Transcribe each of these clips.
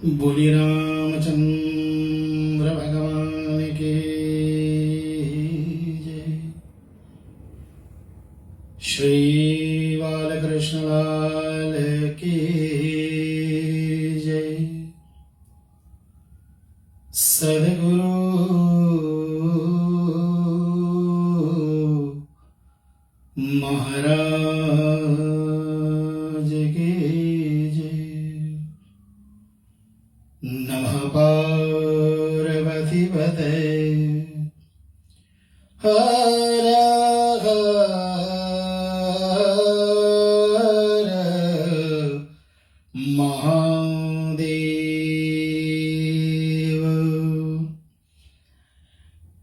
बोली रामचंद्र भगवान के जय। श्री बालकृष्ण लाल की जय। सद्गुरु महाराज के जय। नमः पार्वती पते हर हर महादेव।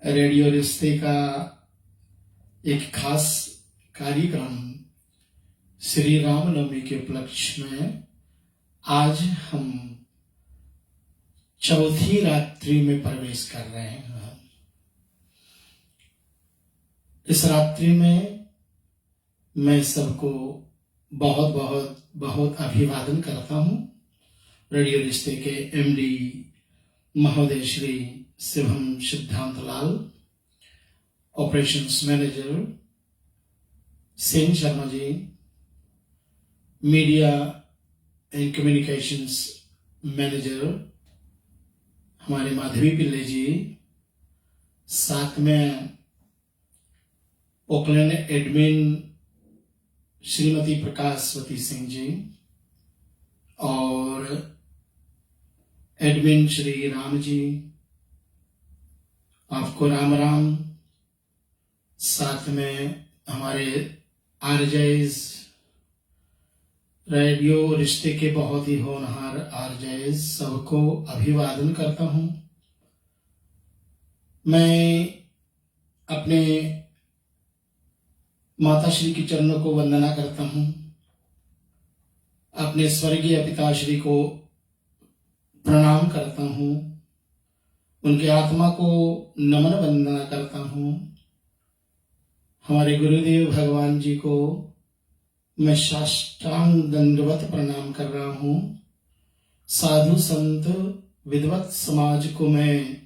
रेडियो रिश्ते का एक खास कार्यक्रम श्री रामनवमी के उपलक्ष्य में आज हम चौथी रात्रि में प्रवेश कर रहे हैं। इस रात्रि में मैं सबको बहुत बहुत बहुत अभिवादन करता हूं। रेडियो रिश्ते के एमडी महोदय Shri Shivam Siddhantlal, operations manager Sen Sharma ji, media and communications manager हमारे माधवी पिल्ले जी, साथ में ओकलैंड एडमिन श्रीमती प्रकाशवती सिंह जी और एडमिन श्री राम जी, आपको राम राम। साथ में हमारे आरजेज, रेडियो रिश्ते के बहुत ही होनहार आरजेज, सबको अभिवादन करता हूं। मैं अपने माताश्री के चरणों को वंदना करता हूं, अपने स्वर्गीय पिताश्री को प्रणाम करता हूं, उनके आत्मा को नमन वंदना करता हूं। हमारे गुरुदेव भगवान जी को मैं साष्टांग दंडवत प्रणाम कर रहा हूं। साधु संत विद्वत समाज को मैं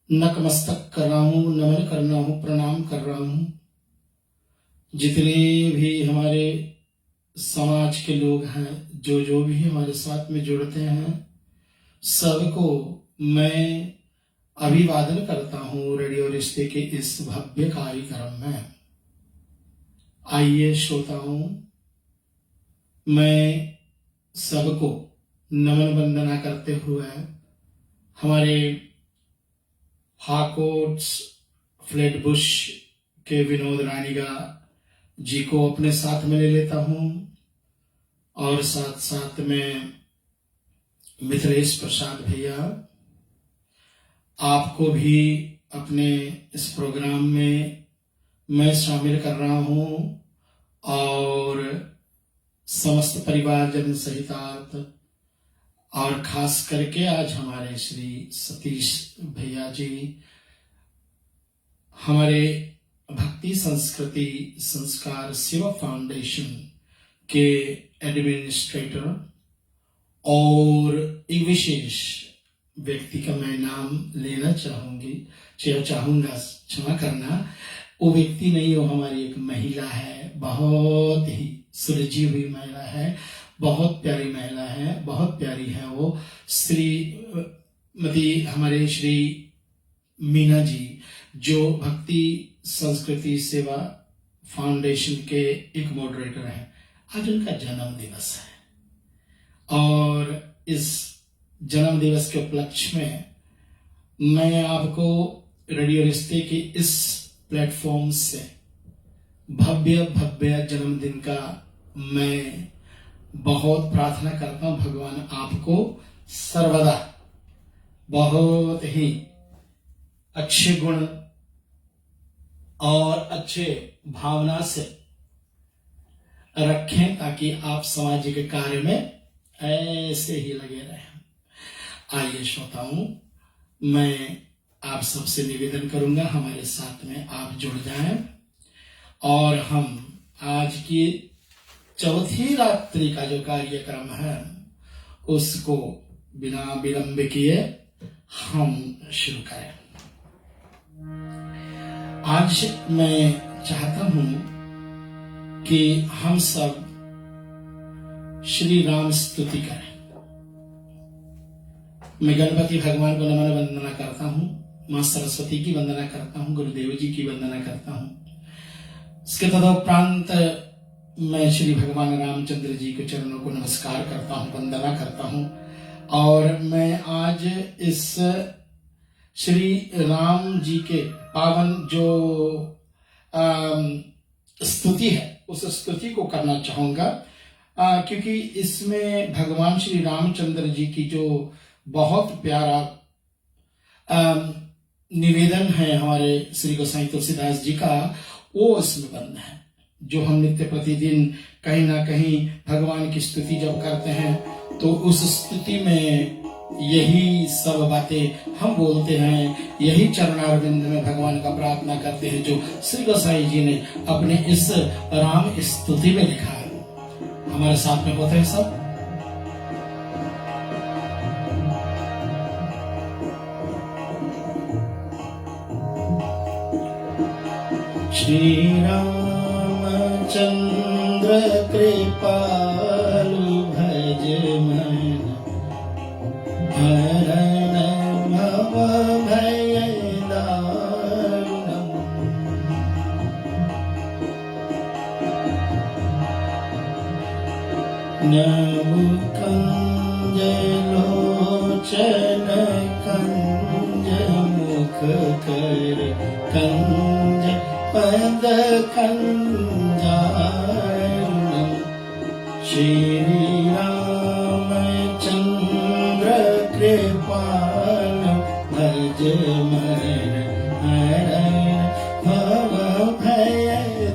नतमस्तक कर रहा हूं, नमन कर रहा हूं, प्रणाम कर रहा हूं। जितने भी हमारे समाज के लोग हैं, जो भी हमारे साथ में जुड़ते हैं, सबको मैं अभिवादन करता हूं रेडियो रिश्ते के इस भव्य कार्यक्रम में। आइए श्रोताओं, मैं सबको नमन वंदना करते हुए हमारे हाकोट्स फ्लैटबुश के विनोद रानीगा जी को अपने साथ में ले लेता हूं और साथ साथ में मिथिलेश प्रसाद भैया, आपको भी अपने इस प्रोग्राम में मैं शामिल कर रहा हूं और समस्त परिवारजन सहितार्थ और खास करके आज हमारे श्री सतीश भैया जी, हमारे भक्ति संस्कृति संस्कार सेवा फाउंडेशन के एडमिनिस्ट्रेटर और एक विशेष व्यक्ति का मैं नाम लेना चाहूंगा, क्षमा करना। वो व्यक्ति नहीं, वो हमारी एक महिला है, बहुत ही सुलझी हुई महिला है, बहुत प्यारी महिला है, बहुत प्यारी है वो श्रीमती हमारे श्री मीना जी, जो भक्ति संस्कृति सेवा फाउंडेशन के एक मॉडरेटर हैं। आज उनका जन्म दिवस है और इस जन्म दिवस के उपलक्ष्य में मैं आपको रेडियो रिश्ते के इस प्लेटफॉर्म से भव्य भव्य जन्मदिन का मैं बहुत प्रार्थना करता हूं। भगवान आपको सर्वदा बहुत ही अच्छे गुण और अच्छे भावना से रखें ताकि आप सामाजिक कार्य में ऐसे ही लगे रहें। आइए श्रोताओं, मैं आप सबसे निवेदन करूंगा हमारे साथ में आप जुड़ जाएं और हम आज की चौथी रात्रि का जो कार्यक्रम है उसको बिना विलंब किए हम शुरू करें। आज मैं चाहता हूं कि हम सब श्री राम स्तुति करें। मैं गणपति भगवान को नमन वंदना करता हूं, मां सरस्वती की वंदना करता हूं, गुरुदेव जी की वंदना करता हूं। इसके तदोपरांत मैं श्री भगवान रामचंद्र जी के चरणों को नमस्कार करता हूं, वंदना करता हूं। और मैं आज इस श्री राम जी के पावन जो स्तुति है उस स्तुति को करना चाहूंगा, क्योंकि इसमें भगवान श्री रामचंद्र जी की जो बहुत प्यारा निवेदन है हमारे श्री गोसाई तुलसीदास जी का, वो इसमें बंद है, जो हम नित्य प्रतिदिन कहीं ना कहीं भगवान की स्तुति जब करते हैं तो उस स्तुति में यही सब बातें हम बोलते हैं, यही चरणारविंद में भगवान का प्रार्थना करते हैं, जो श्री गोसाई जी ने अपने इस राम स्तुति में लिखा है। हमारे साथ में होते हैं सब। श्री रामचंद्र कृपालु भज मन हरण भव भय दारुणम्। नमुकंज लोचन कंज मुख कर कंज पद कंजारुणम्। श्री रामचंद्र कृपालु भज मन हरण भव भय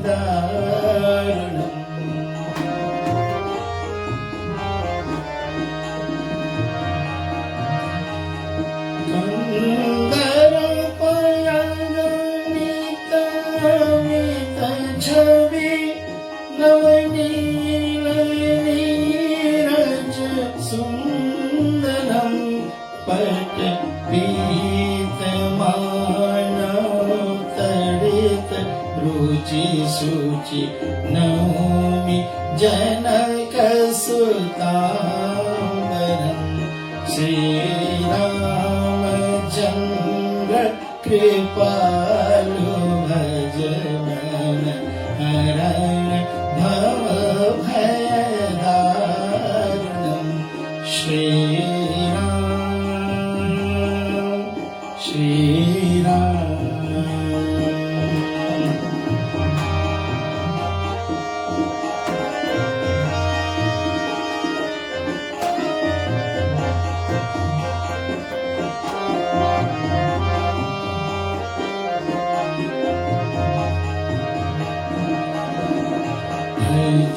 दारुणम्। सुंदर पयनित मित छवि नवनील नीरज सुंदरम पट पीत मानव तड़ित रुचि सुचि नौमि जनक सुतांबरम। श्री रामचंद्र कृपालु भज मन हरण भव भय दारुणम्। श्री राम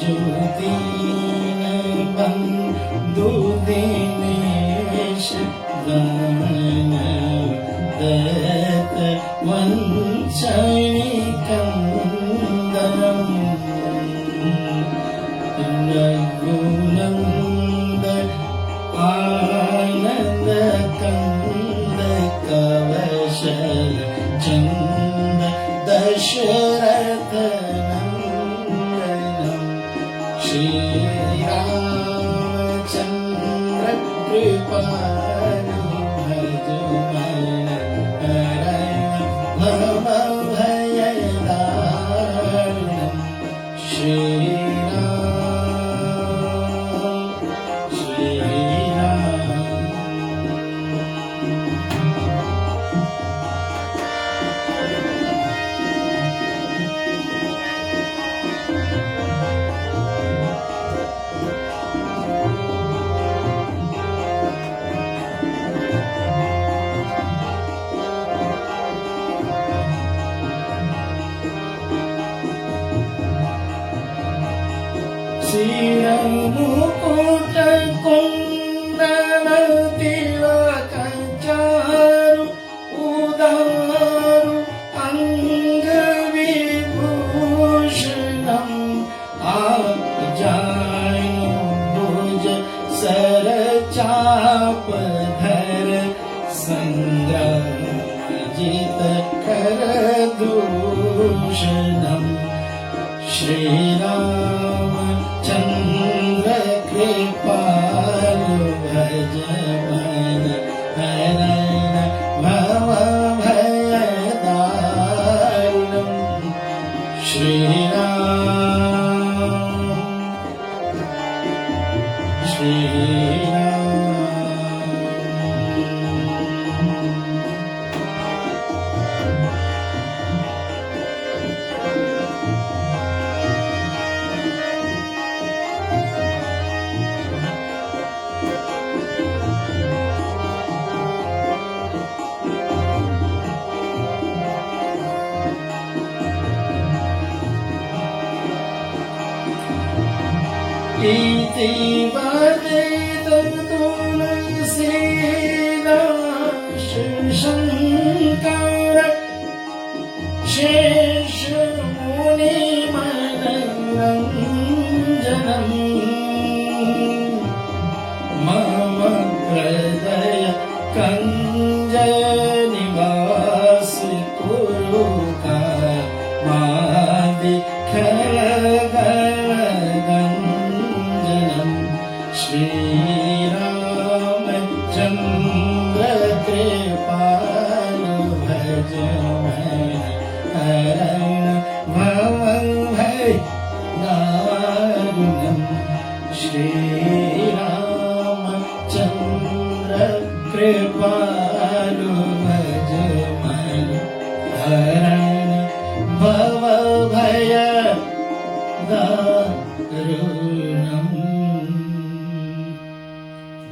जो दीन बंधु दीनेश दानव दत्त वंशनी कंदरम। रघुनंद आनंद कंद कवशल चंद दशरथ नंदनम। श्री रामचंद्र कृपालु भज मन हरण भव भय दारुणम्। श्री मुकुट कुंदन तिलक चारु उदारु अंग विभूषणम्। आप जानु भुज सरच दूषणम् श्रीरामचन्द्र कृपालु भज मन हरण भव भयदारुणम् श्रीराम इति वदेतं तुलसीदास शंकर शेषमुनिमनोरञ्जनम् मम हृदय कञ्जनिवासि कुरु श्रीरामचन्द्र कृपालु भज हरण भव भयदारुणम् श्रीरामचन्द्र कृपालु भज हरण भव भयदारुणम्।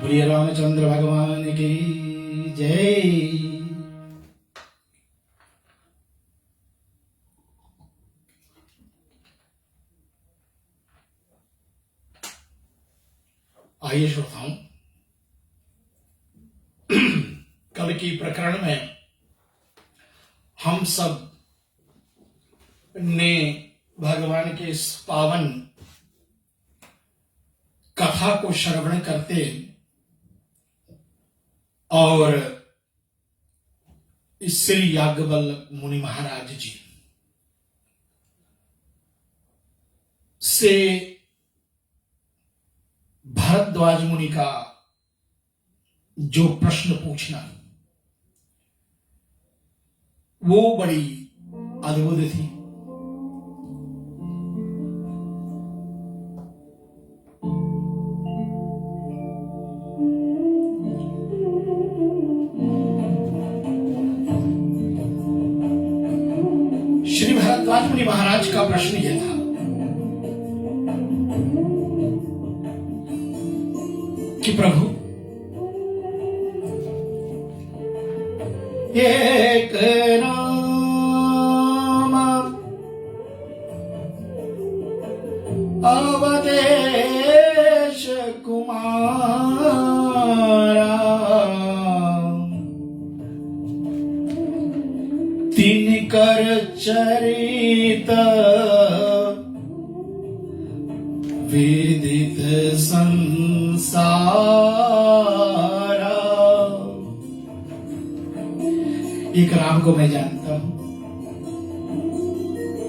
बोलिए रामचंद्र भगवान की जय। आइए श्रोताओं, कल की प्रकरण में हम सब ने भगवान के इस पावन कथा को श्रवण करते और श्री याज्ञवल्क्य मुनि महाराज जी से भरद्वाज मुनि का जो प्रश्न पूछना वो बड़ी अद्भुत थी। श्री भरद्वाज मुनि महाराज का प्रश्न यह था कि प्रभु, एक नाम अवधेश कुमारा, तिनकर चरित विदित संसारा। एक राम को मैं जानता हूं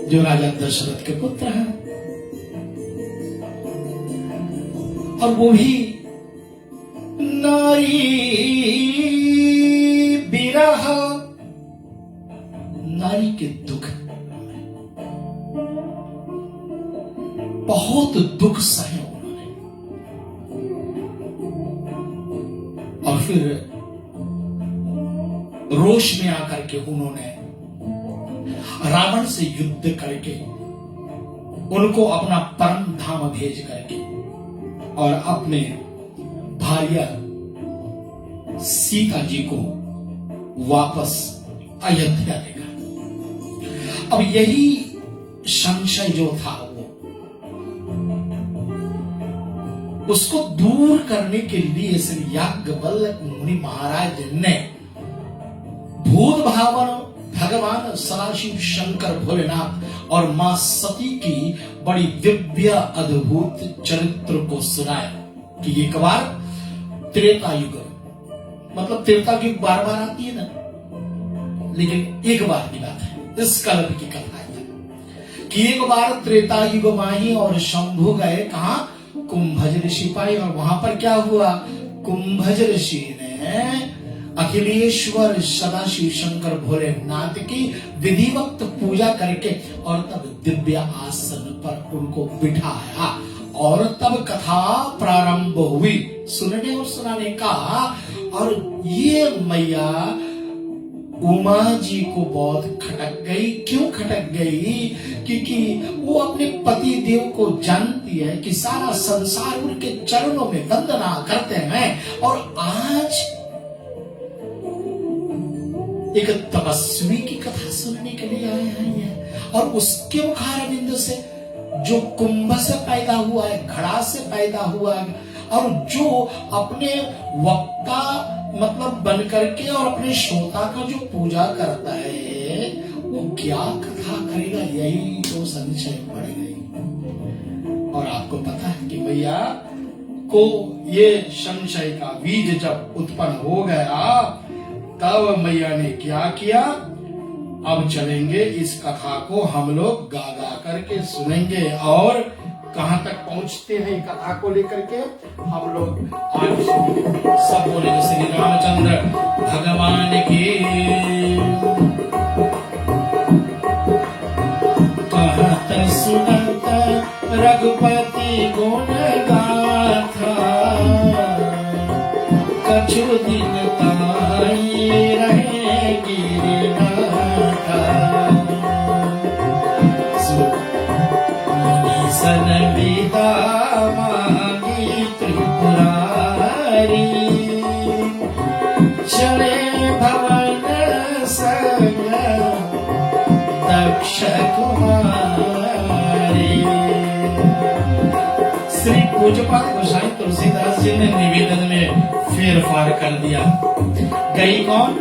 जो राजा दशरथ के पुत्र हैं, और वो भी नारी विरह, नारी के दुख, बहुत दुख सहे उन्होंने, और फिर रोष में आकर के उन्होंने रावण से युद्ध करके उनको अपना परम धाम भेज करके और अपने भार्या सीता जी को वापस अयोध्या ले गए। अब यही संशय जो था उसको दूर करने के लिए श्री याज्ञवल्क्य मुनि महाराज ने भूत भावन भगवान सदाशिव शंकर भोलेनाथ और मां सती की बड़ी दिव्य अद्भुत चरित्र को सुनाया कि एक बार त्रेता युग, मतलब त्रेता की बार बार आती है ना, लेकिन एक बार की बात है, इस कल्प की कथा है कि एक बार त्रेता युग माही और शंभु गए कहा कुंभज ऋषि पाए। और वहां पर क्या हुआ, कुंभज ऋषि ने अखिलेश्वर सदाशिव शंकर भोलेनाथ की विधिवत पूजा करके और तब दिव्य आसन पर उनको बिठाया और तब कथा प्रारंभ हुई सुनने और सुनाने का। और ये मैया उमा जी को बहुत खटक गई। क्यों खटक गई? क्योंकि वो अपने पति देव को जानती है कि सारा संसार उनके चरणों में वंदना करते हैं और आज एक तपस्वी की कथा सुनने के लिए आए हैं और उसके मुखारविंद से जो कुंभ से पैदा हुआ है, घड़ा से पैदा हुआ है और जो अपने वक्ता मतलब बन करके और अपने श्रोता का जो पूजा करता है वो क्या कथा करेगा, यही तो संशय पड़ गई। और आपको पता है कि भैया को ये संशय का बीज जब उत्पन्न हो गया तब मैया ने क्या किया, अब चलेंगे इस कथा को हम लोग गा गा करके सुनेंगे। और कहां तक पहुंचते हैं कथा को लेकर के हम लोग आज सब बोलेंगे श्री रामचंद्र भगवान की। कहत सुनत रघुपति गुण गाथा कछु दिन ताई रहे गिरनाथा सन विदा मांगी त्रिपुरारी चले भवन संग दक्ष कुमारी। श्री पूज्यपाद गोसाई तुलसीदास जी ने निवेदन में फेरफार कर दिया। गई कौन?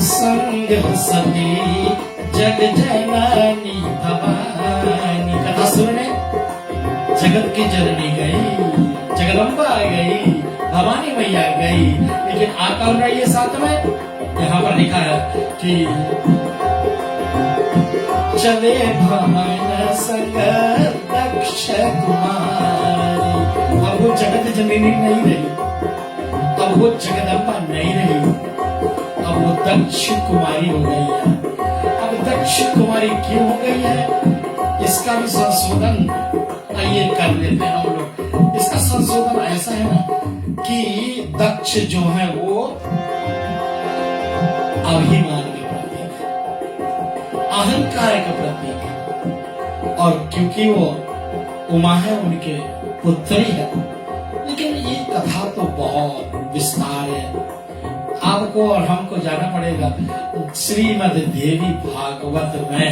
संग सती जग जननी भवानी। कथा सुनने जगत की जननी गई, जगदम्बा गई, भवानी मैया गई, लेकिन आ कौन रही है साथ में? यहाँ पर लिखा है कि चले भवन संग दक्ष कुमारी। अब वो जगत जननी नहीं रही, अब वो जगदम्बा नहीं रही, अब वो दक्ष कुमारी हो गई है। अब दक्ष कुमारी क्यों हो गई है इसका भी संशोधन आइए कर लेते हैं हम लोग। इसका संशोधन ऐसा है ना कि दक्ष जो है वो अभिमान के प्रतीक है, अहंकार का प्रतीक है और क्योंकि वो उमा है उनके पुत्री है। लेकिन ये कथा तो बहुत विस्तार है, आपको और हमको जाना पड़ेगा श्रीमद् देवी भागवत में।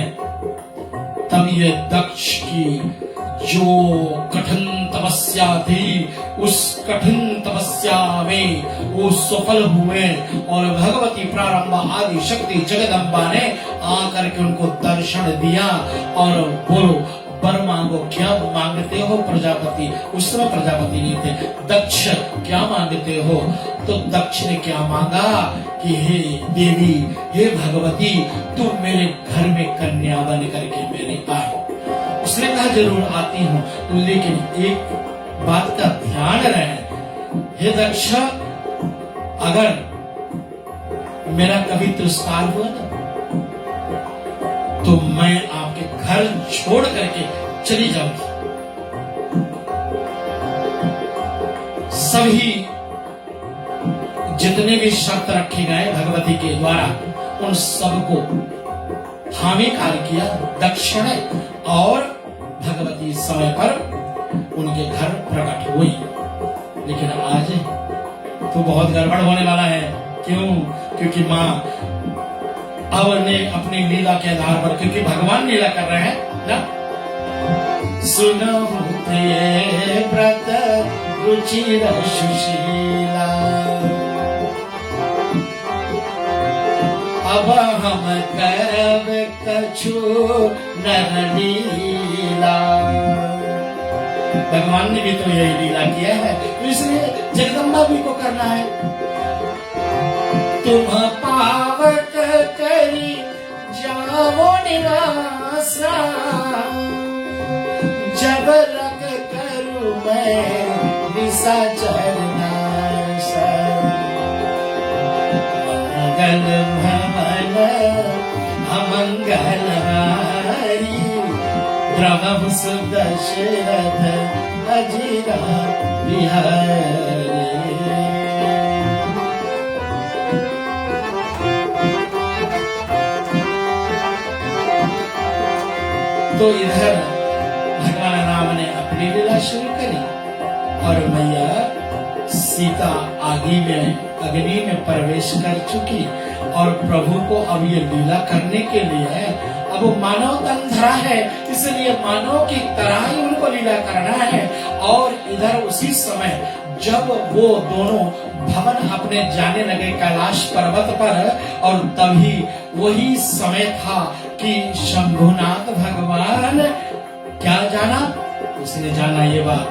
तब ये दक्ष की जो कठिन तपस्या थी उस कठिन तपस्या में वो सफल हुए और भगवती प्रारंभ आदि शक्ति जगदम्बा ने आकर के उनको दर्शन दिया और बोलो वर मांगो, क्या मांगते हो प्रजापति? उस समय प्रजापति नहीं थे, दक्ष क्या मांगते हो? तो दक्ष ने क्या मांगा कि हे देवी, हे भगवती, तुम मेरे घर में कन्या बन करके मेरे आए। उसने कहा जरूर आती हूँ, लेकिन एक बात का ध्यान रहे, हे दक्ष, अगर मेरा कभी तिरस्कार हुआ ना तो मैं आपके घर छोड़ करके चली जाऊंगी। सभी जितने भी शर्त रखे गए भगवती के द्वारा उन सबको हामी कार्य किया दक्ष ने और भगवती समय पर उनके घर प्रकट हुई। लेकिन आज तो बहुत गड़बड़ होने वाला है। क्यों? क्योंकि माँ अब ने अपनी लीला के आधार पर, क्योंकि भगवान लीला कर रहे हैं ना, सुनो प्रिय व्रत रुचिर सुशीला, अब हम करब कछु नर लीला। भगवान ने भी तो यही लीला किया है, तो इसलिए जगदम्बा भी को करना है। तुम पावक करी निराशा, जब लग करूं मैं निशाचर नाशा। मंगल भवन अमंगल हारी, द्रवहु सुदशरथ अजिरा बिहारी। तो इधर भगवान राम ने अपनी लीला शुरू करी और मैया सीता अग्नि में प्रवेश कर चुकी और प्रभु को अब ये लीला करने के लिए अब वो मानव तन धरा है, इसलिए मानव की तरह ही उनको लीला करना है। और इधर उसी समय जब वो दोनों भवन अपने जाने लगे कैलाश पर्वत पर, और तभी वही समय था कि शंभुनाथ भगवान क्या जाना, उसने जाना ये बात,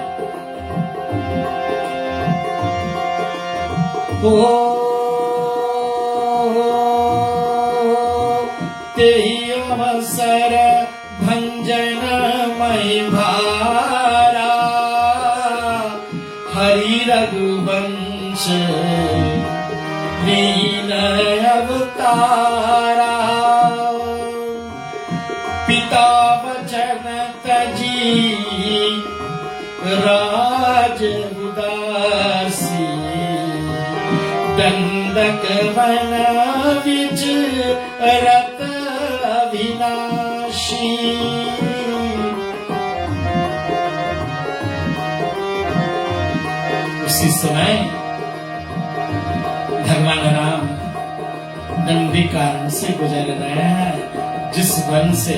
तेहि अवसर भंजन मई भारा, हरि रघुवंश लीन अवतारा। पिता वचन तजी राज उदासी, दंडक वन विच रत अविनाशी। उसी समय भगवान राम दंडी कारण से गुजर रहे हैं, जिस वन से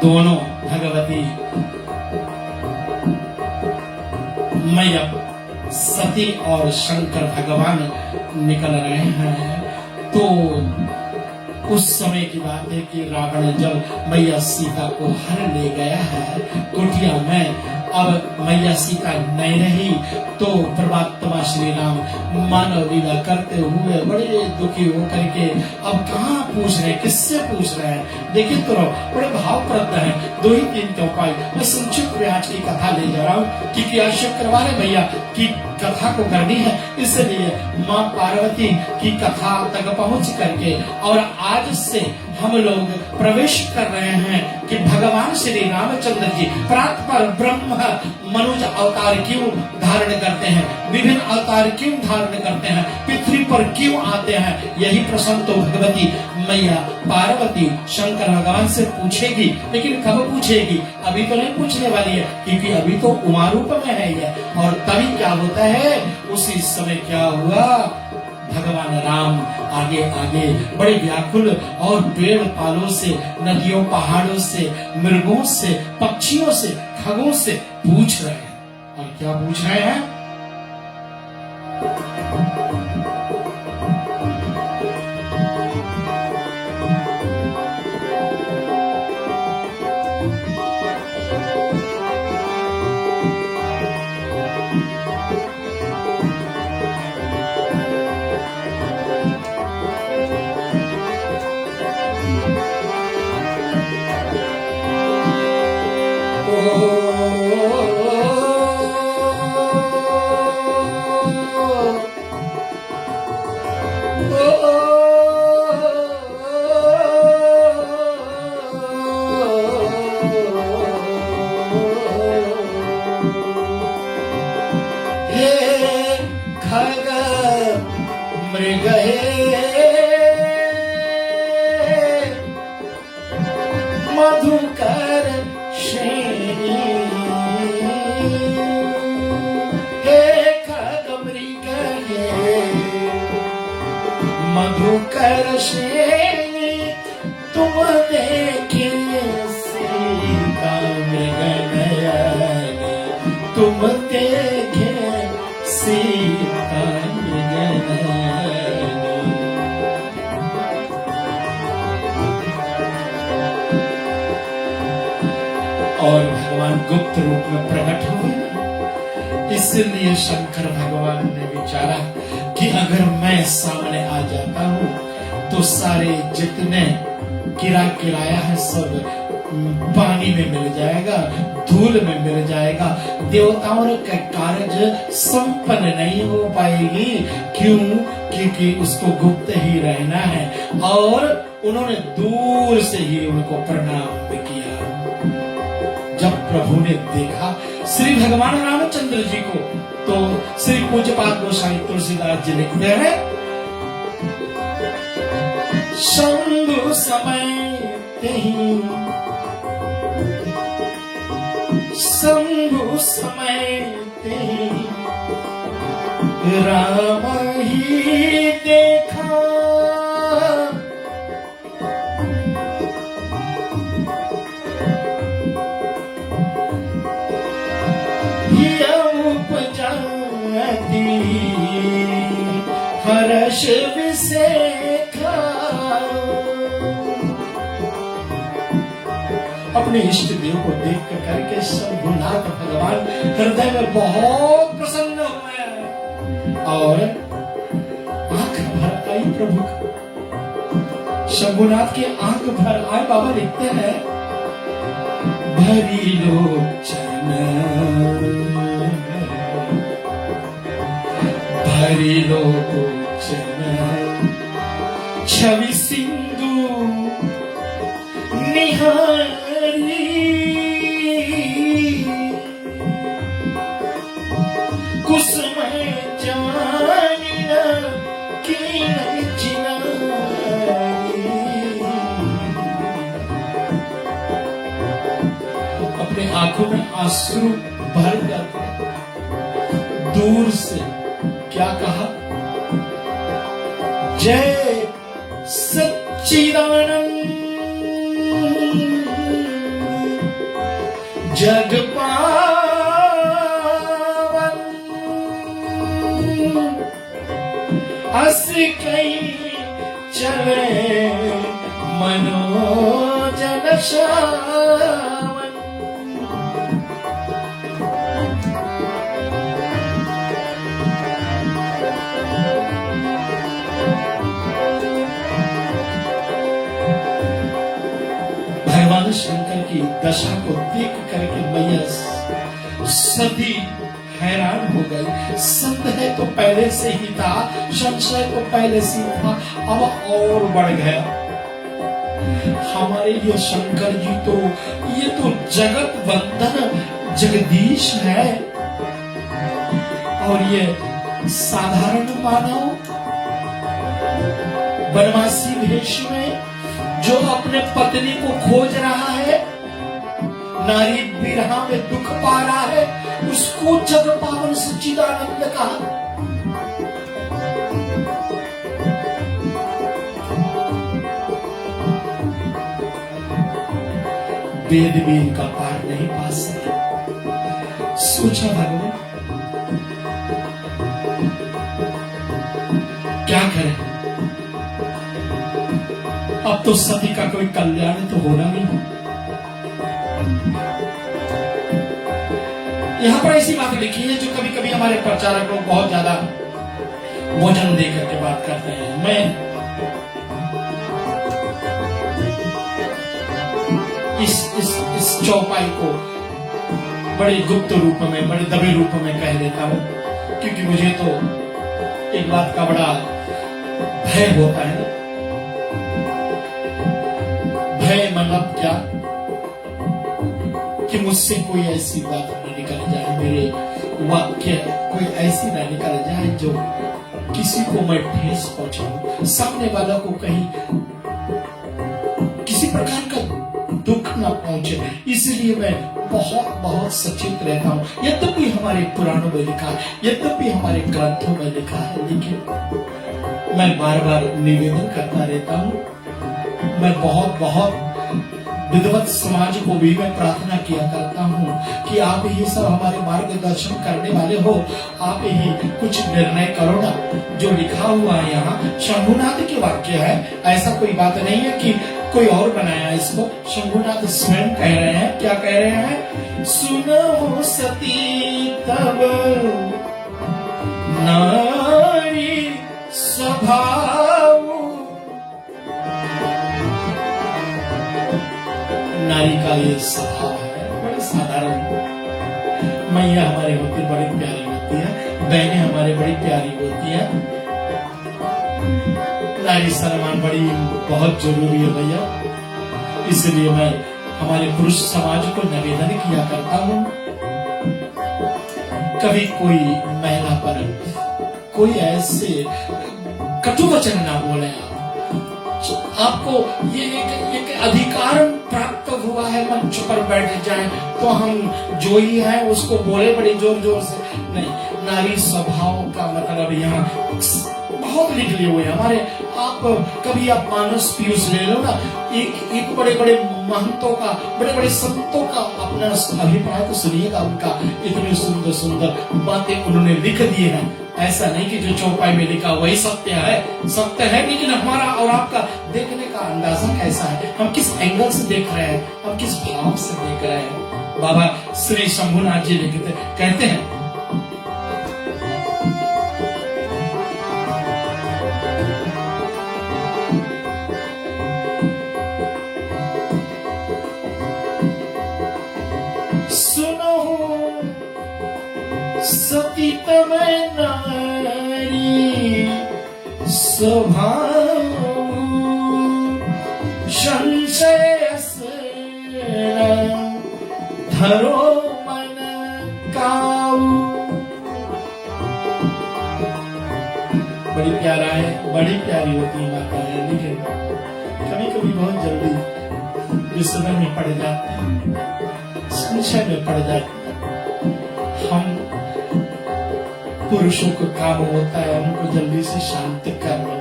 दोनों भगवती मैया सती और शंकर भगवान निकल रहे हैं। तो उस समय की बात है कि रावण जब मैया सीता को हर ले गया है कुटिया में, अब मैया सीता नहीं रही, तो परमात्मा श्री राम मानव लीला करते हुए बड़े दुखी होकर के अब कहाँ पूछ रहे हैं, किससे पूछ रहे हैं। देखिए तो बड़े भावप्रद है, 2 ही 3 चौपाई। मैं संक्षिप्त में आज की कथा ले जा रहा हूँ क्योंकि आज शुक्रवार है, भैया की कथा को करनी है, इसलिए माँ पार्वती की कथा तक पहुंच करके और आज से हम लोग प्रवेश कर रहे हैं कि भगवान श्री रामचंद्र जी प्रात पर ब्रह्म मनुज अवतार क्यों धारण करते हैं, विभिन्न अवतार क्यों धारण करते हैं, पृथ्वी पर क्यों आते हैं। यही प्रश्न तो भगवती मैया पार्वती शंकर भगवान से पूछेगी, लेकिन कब पूछेगी, अभी तो नहीं पूछने वाली है क्योंकि अभी तो उमा रूप में है ये। और तभी क्या होता है, उसी समय क्या हुआ, भगवान राम आगे आगे बड़े व्याकुल और पेड़ पालों से, नदियों पहाड़ों से, मृगों से, पक्षियों से, खगों से पूछ रहे हैं। और क्या पूछ रहे हैं, मधुकर श्रेणी, हे खग मृग मधुकर श्रेणी, तुम देखे सीता मृग नयन, तुम देखे सीता मृग नयन। और भगवान गुप्त रूप में प्रकट हुए, इसलिए शंकर भगवान ने विचारा कि अगर मैं सामने आ जाता हूँ तो सारे जितने किराया है सब पानी में मिल जाएगा, धूल में मिल जाएगा। देवताओं का कार्य संपन्न नहीं हो पाएगी। क्यों? क्योंकि उसको गुप्त ही रहना है। और उन्होंने दूर से ही उनको प्रणाम किया। जब प्रभु ने देखा श्री भगवान रामचंद्र जी को, तो श्री पूज्यपाद गोसाई तुलसीदास जी लिखते हैं, शंभु समय तेहि, शंभु समय तेहि राम ही देखा। हर्ष विसेखा। अपने इष्ट देव को देख कर करके शंभुनाथ भगवान हृदय में बहुत प्रसन्न हुए और आंख भर आई प्रभु का। शंभुनाथ की आंख भर आए। बाबा लिखते हैं, भरी लोचन, भरी लोचन, छवि सिंधु निहारी, कुसुम जवानी की चिनारी। अपने आंखों में आंसू भर जाते। दूर से क्या कहा? जय सच्चिदानंद जग पावन, अस कई चले मनोजन श्रावण। भगवान शंकर की दशा को देख करके मैया सती हैरान हो गई। संदेह तो पहले से ही था, संशय तो पहले से ही था, अब और बढ़ गया। हमारे लिए शंकर जी तो ये तो जगत वंदन जगदीश है, और ये साधारण मानव बनवासी वेश में जो अपने पत्नी को खोज रहा है, नारी विरह में दुख पा रहा है, उसको जग पावन सच्चिदानंद कहा। वेद भी इनका पार नहीं पा सके। सोचा भगवान क्या करें? अब तो सती का कोई कल्याण तो होना नहीं। यहां पर ऐसी बात लिखी है जो कभी कभी हमारे प्रचारक लोग बहुत ज्यादा वजन देकर के बात करते हैं। मैं इस चौपाई को बड़े गुप्त रूप में, बड़े दबे रूप में कह देता हूं, क्योंकि मुझे तो एक बात का बड़ा भय होता है। भय मतलब क्या? कि मुझसे कोई ऐसी बात न निकल जाए, मेरे वाक्य कोई ऐसी न निकल जाए जो किसी को मैं ठेस पहुंचाऊं, सामने वाला को कहीं किसी प्रकार का दुख न पहुंचे। इसलिए मैं बहुत बहुत सचेत रहता हूं। यद्यपि हमारे पुराणों में लिखा है, यद्यपि हमारे ग्रंथों में लिखा है, लेकिन मैं बार बार निवेदन करता रहता हूं। मैं बहुत बहुत विद्वत समाज को भी मैं प्रार्थना किया करता हूँ कि आप ही सब हमारे मार्गदर्शन करने वाले हो, आप ही कुछ निर्णय करो ना। जो लिखा हुआ है यहाँ शंभुनाथ के वाक्य है, ऐसा कोई बात नहीं है कि कोई और बनाया इसको। शंभुनाथ स्वयं कह रहे हैं। क्या कह रहे हैं? सुनो सती तब नारी स्वभाव, नारी का ये स्वभाव है, बड़े साधारण। मैया हमारे होती बड़ी प्यारी होती है, बहनें हमारे बड़ी प्यारी होती है। नारी सम्मान बड़ी बहुत जरूरी है भैया। इसलिए मैं हमारे पुरुष समाज को निवेदन किया करता हूं, कभी कोई महिला पर कोई ऐसे कटु वचन ना बोले। आपको ये एक अधिकार प्राप्त हुआ है, मंच पर बैठ जाए तो हम जो ही है उसको बोले बड़े जोर जोर से नहीं। नारी स्वभाव का मतलब यहाँ बहुत निकले हुए हमारे। आप कभी आप मानस पीयूष ले लो ना, एक बड़े बड़े महंतों का, बड़े बड़े संतों का अपना अभिप्राय तो सुनिएगा उनका। इतनी सुंदर सुंदर बातें उन्होंने लिख दी है। ऐसा नहीं कि जो चौपाई में लिखा वही सत्य है, सत्य है, लेकिन हमारा और आपका देखने का अंदाजा कैसा है, हम किस एंगल से देख रहे हैं, हम किस भाव से देख रहे हैं। बाबा श्री शंभुनाथ जी लिखते कहते हैं, सुनो सती तमय नारी स्वभाव संशय धरो मन काऊ। बड़ी प्यारा है, बड़ी प्यारी होती है माता है, लेकिन कभी कभी बहुत जल्दी विस्मय में पड़ जाते हैं, संशय में पड़ जाते हैं। हम पुरुषों को काम होता है उनको जल्दी से शांत कर लो,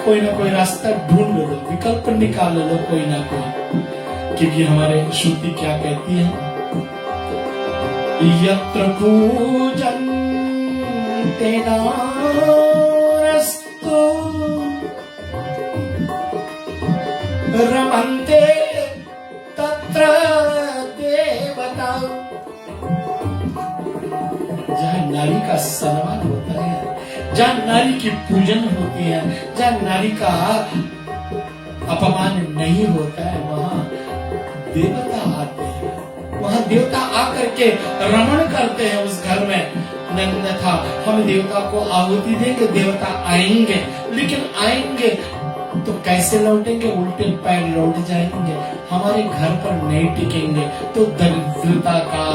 कोई ना कोई रास्ता ढूंढ लो, विकल्प निकाल लो कोई ना कोई। क्योंकि हमारे श्रुति क्या कहती है, यत्र पूजन तेना रमन्ते तत्र देवता। जहाँ नारी का सम्मान होता है, जहाँ नारी की पूजन होती है, जहाँ नारी का अपमान नहीं होता है, वहाँ देवता आते हैं, वहाँ देवता आकर के रमण करते हैं उस घर में। अन्यथा हम देवता को आहुति देंगे, देवता आएंगे, लेकिन आएंगे तो कैसे लौटेंगे, उल्टे पैर लौट जाएंगे, हमारे घर पर नहीं टिकेंगे। तो दरिद्रता का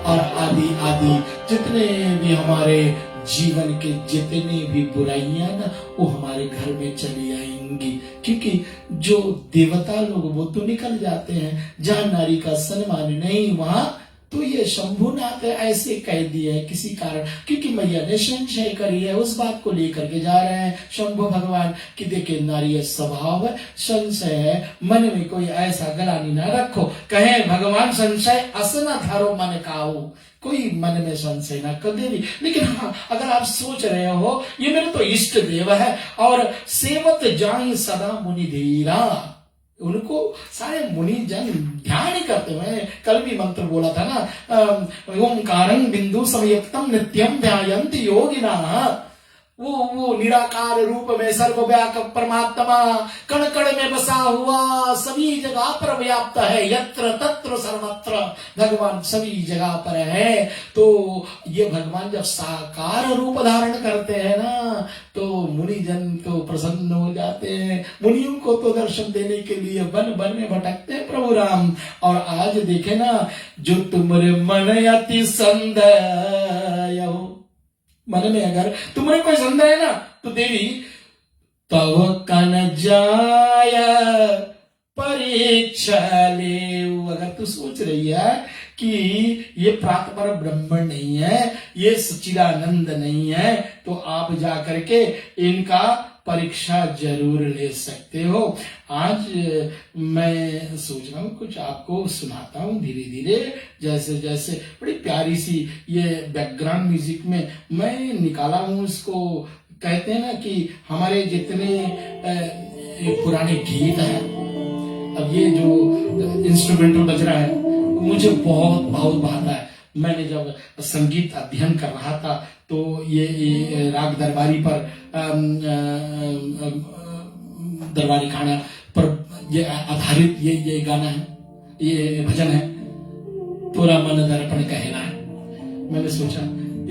और आदि आदि जितने भी हमारे जीवन के जितने भी बुराइयां ना, वो हमारे घर में चली आएंगी। क्योंकि जो देवता लोग वो तो निकल जाते हैं, जहां नारी का सम्मान नहीं वहां तो ये शंभुनाथ ऐसे कह दिए है किसी कारण, क्योंकि मैया ने संशय करी है, उस बात को लेकर के जा रहे हैं शंभु भगवान कि देखिए नारी स्वभाव है, संशय है, मन में कोई ऐसा गलानी ना रखो। कहे भगवान संशय असना धारो मन काऊ, कोई मन में संशय ना कर दे। लेकिन हाँ, अगर आप सोच रहे हो ये मेरे तो इष्ट देव है और सेवत जाहि सदा मुनि धीरा, उनको सारे मुनि जन ध्यान करते हुए, कल भी मंत्र बोला था ना, ओंकारं बिंदु संयुक्तम नित्यम ध्यायन्ति योगिना। वो निराकार रूप में सर्वव्यापक परमात्मा कण कण में बसा हुआ सभी जगह पर व्याप्त है, यत्र तत्र सर्वत्र भगवान सभी जगह पर है। तो ये भगवान जब साकार रूप धारण करते हैं ना, तो मुनि जन तो प्रसन्न हो जाते हैं। मुनियों को तो दर्शन देने के लिए वन वन में भटकते हैं प्रभु राम। और आज देखे ना, जो तुम्हारे मन अति संदेह हो, मन में अगर तुम्हारे कोई संदेह है ना, तो देवी तव कन जाय परीक्षा ले। अगर तू सोच रही है कि ये प्रातपर ब्रह्मण नहीं है, ये सच्चिदानंद नहीं है, तो आप जा करके इनका परीक्षा जरूर ले सकते हो। आज मैं सोच रहा हूँ कुछ आपको सुनाता हूँ धीरे धीरे, जैसे जैसे बड़ी प्यारी सी ये बैकग्राउंड म्यूजिक में मैं निकाला हूँ। इसको कहते हैं ना कि हमारे जितने पुराने गीत हैं, अब ये जो इंस्ट्रूमेंटल बज रहा है मुझे बहुत बहुत भाता है। मैंने जब संगीत अध्ययन कर रहा था तो ये राग दरबारी पर दरबारी खाना पर ये आधारित ये गाना है, ये भजन है, पूरा मन दर्पण कहना है। मैंने सोचा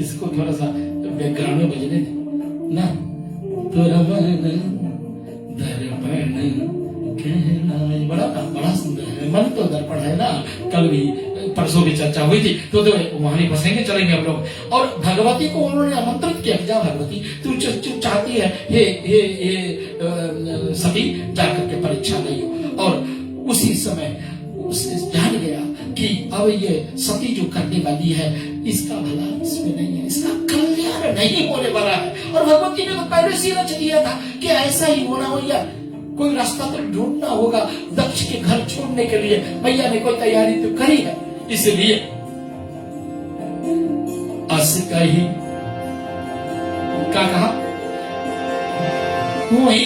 इसको थोड़ा सा बैकग्राउंड में बजने दे ना, पूरा मन दर्पण कहना, बड़ा सुंदर है। मन तो दर्पण है ना, कल भी परसों भी चर्चा हुई थी, तो वहां नहीं फंसेंगे, चलेंगे हम लोग। और भगवती को उन्होंने आमंत्रित किया, जा भगवती तू चाहती है हे सती जाकर के परीक्षा नहीं हो। और उसी समय उसने जान गया कि अब ये सती जो करने वाली है इसका भला इसमें नहीं है, इसका कल्याण नहीं होने वाला है। और भगवती ने तो पहले से रच दिया था कि ऐसा ही होना भैया, कोई रास्ता तो ढूंढना होगा दक्ष के घर छोड़ने के लिए। भैया ने कोई तैयारी तो करी है, इसलिए अस कही क्या कहा, वही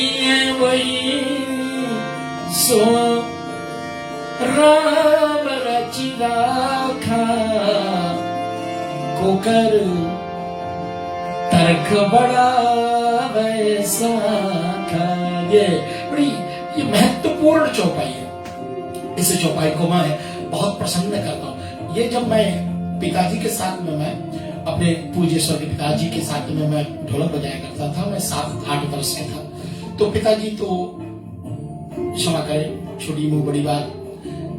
सो राम रचि राखा, को कर तर्क बड़ा वैसा खा। ये महत्वपूर्ण चौपाई है। इस चौपाई को मैं बहुत पसंद करता हूँ। ये जब मैं पिताजी के साथ में, मैं अपने पूज्य स्वर्गीय पिताजी के साथ में मैं ढोलक बजाया करता था। मैं 7-8 वर्ष का था। तो पिताजी तो क्षमा करें, छोटी मुंह बड़ी बात,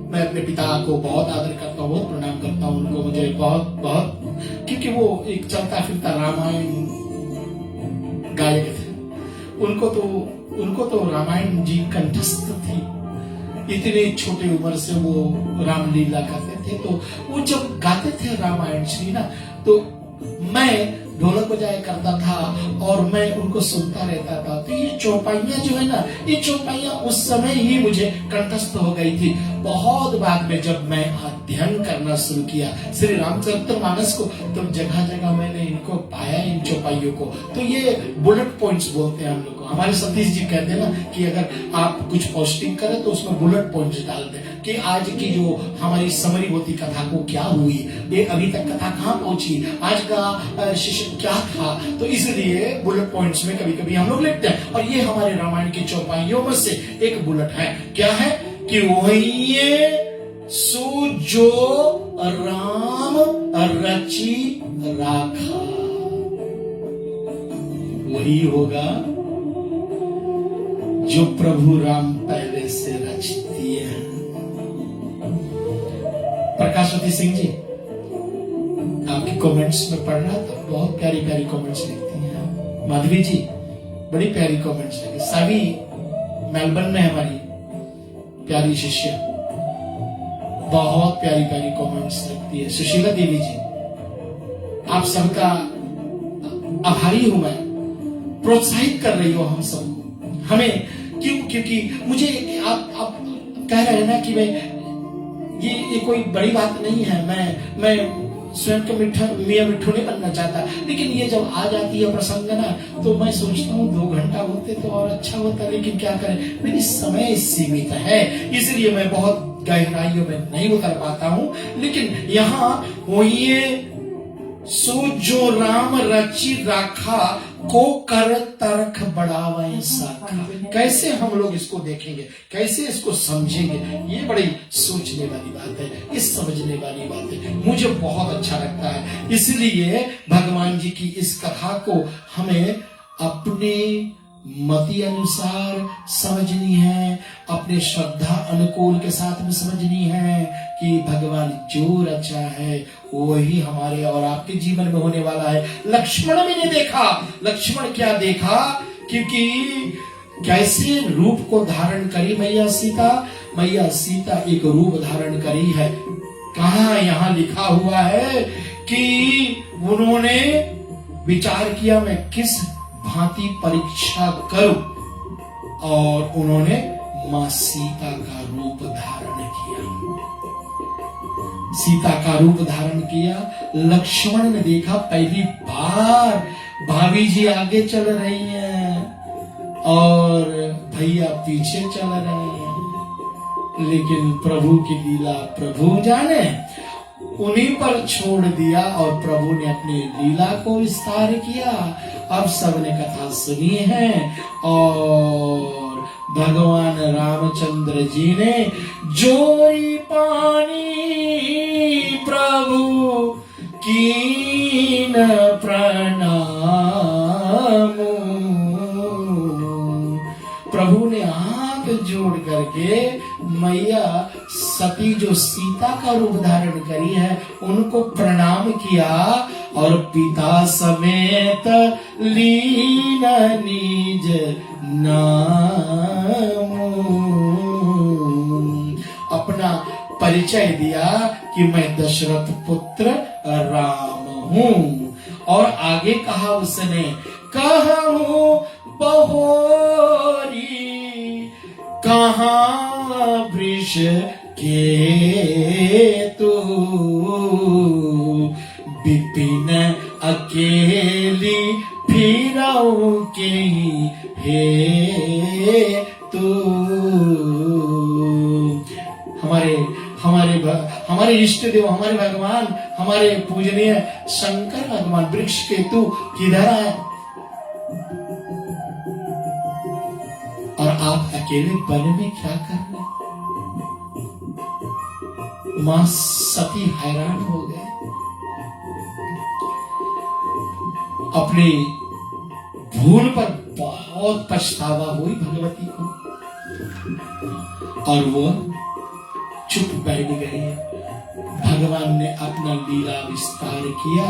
मैं अपने पिता को बहुत आदर करता हूँ, बहुत प्रणाम करता हूँ उनको, मुझे बहुत बहुत, क्योंकि वो एक चलता फिरता रामायण गायक थे। उनको तो रामायण जी कंठस्थ थी। इतने छोटे उम्र से वो रामलीला करते थे, तो वो जब गाते थे रामायण श्री ना, तो मैं ढोलक बजाया करता था और मैं उनको सुनता रहता था। तो ये चौपाइयां जो है ना, ये चौपाइयां उस समय ही मुझे कंठस्थ हो गई थी। बहुत बाद में जब मैं अध्ययन करना शुरू किया श्री रामचरितमानस को, तो जगह जगह मैंने इनको पाया, इन चौपाइयों को। तो ये बुलेट पॉइंट्स बोलते हैं हम लोग को। हमारे सतीश जी कहते हैं ना कि अगर आप कुछ पोस्टिंग करें तो उसमें बुलेट पॉइंट्स डाल दें कि आज की जो हमारी समरी होती कथा को क्या हुई, ये अभी तक कथा कहाँ पहुंची, आज का शिष्य क्या था। तो इसलिए बुलेट पॉइंट्स में कभी कभी हम लोग लिखते हैं। और ये हमारे रामायण की चौपाइयों में से एक बुलेट है। क्या है कि वही सो जो राम रचि राखा, वही होगा जो प्रभु राम पहले से रच दिए हैं। प्रकाशवती सिंह जी, आपके कमेंट्स में पढ़ रहा था, बहुत प्यारी प्यारी कमेंट्स लिखती हैं। माधवी जी बड़ी प्यारी कमेंट्स लिखी। सभी मेलबर्न में हमारी प्यारी शिष्य बहुत प्यारी प्यारी कमेंट्स लिखती है। सुशीला देवी जी, आप सबका आभारी हूं मैं, प्रोत्साहित कर रही हो हम सबको, हमें। क्योंकि मुझे आप कह रहे हैं ना कि मैं ये कोई बड़ी बात नहीं है, मैं स्वयं को मियां मिठू नहीं बनना चाहता, लेकिन ये जब आ जाती है प्रसंग ना, तो मैं सोचता हूँ 2 घंटा होते तो और अच्छा होता, लेकिन क्या करें, मेरी समय सीमित है, इसलिए मैं बहुत गहराइयों में नहीं उतर पाता हूँ। लेकिन यहाँ वही सो जो राम रचि राखा, को कर तरख बढ़ावे साखा। कैसे हम लोग इसको देखेंगे, कैसे इसको समझेंगे, ये बड़ी सोचने वाली बात है, इस समझने वाली बात है। मुझे बहुत अच्छा लगता है, इसलिए भगवान जी की इस कथा को हमें अपने मति अनुसार समझनी है, अपने श्रद्धा अनुकूल के साथ में समझनी है कि भगवान जो रचा है वही हमारे और आपके जीवन में होने वाला है। लक्ष्मण भी नहीं देखा, लक्ष्मण क्या देखा, क्योंकि कैसे रूप को धारण करी मैया सीता एक रूप धारण करी है। कहाँ यहाँ लिखा हुआ है कि उन्होंने विचार किया मैं किस भांति परीक्षा करूं, और उन्होंने मां सीता का रूप धारण किया। सीता का रूप धारण किया। लक्ष्मण ने देखा पहली बार भाभी जी आगे चल रही हैं और भैया पीछे चल रहे हैं, लेकिन प्रभु की लीला प्रभु जाने, उन्हीं पर छोड़ दिया और प्रभु ने अपनी लीला को विस्तार किया। अब सबने कथा सुनी है और भगवान रामचंद्र जी ने जोई पानी प्रभु कीन प्रणाम। प्रभु ने हाथ जोड़ करके मैया सती जो सीता का रूप धारण करी है उनको प्रणाम किया और पिता समेत लीन निज नाम। अपना परिचय दिया कि मैं दशरथ पुत्र राम हूं। और आगे कहा उसने, कहूं बहोरी कहाँ वृष के तू, विपिन अकेली फिरऊ के हे तू। हमारे इष्ट देव, हमारे भगवान, हमारे पूजनीय शंकर भगवान वृक्ष केतु किधर है? और आप अकेले वन में क्या कर रहे? मां सती हैरान हो गए। अपनी भूल पर बहुत पछतावा हुई भगवती को और वो चुप बैठ गए। भगवान ने अपना लीला विस्तार किया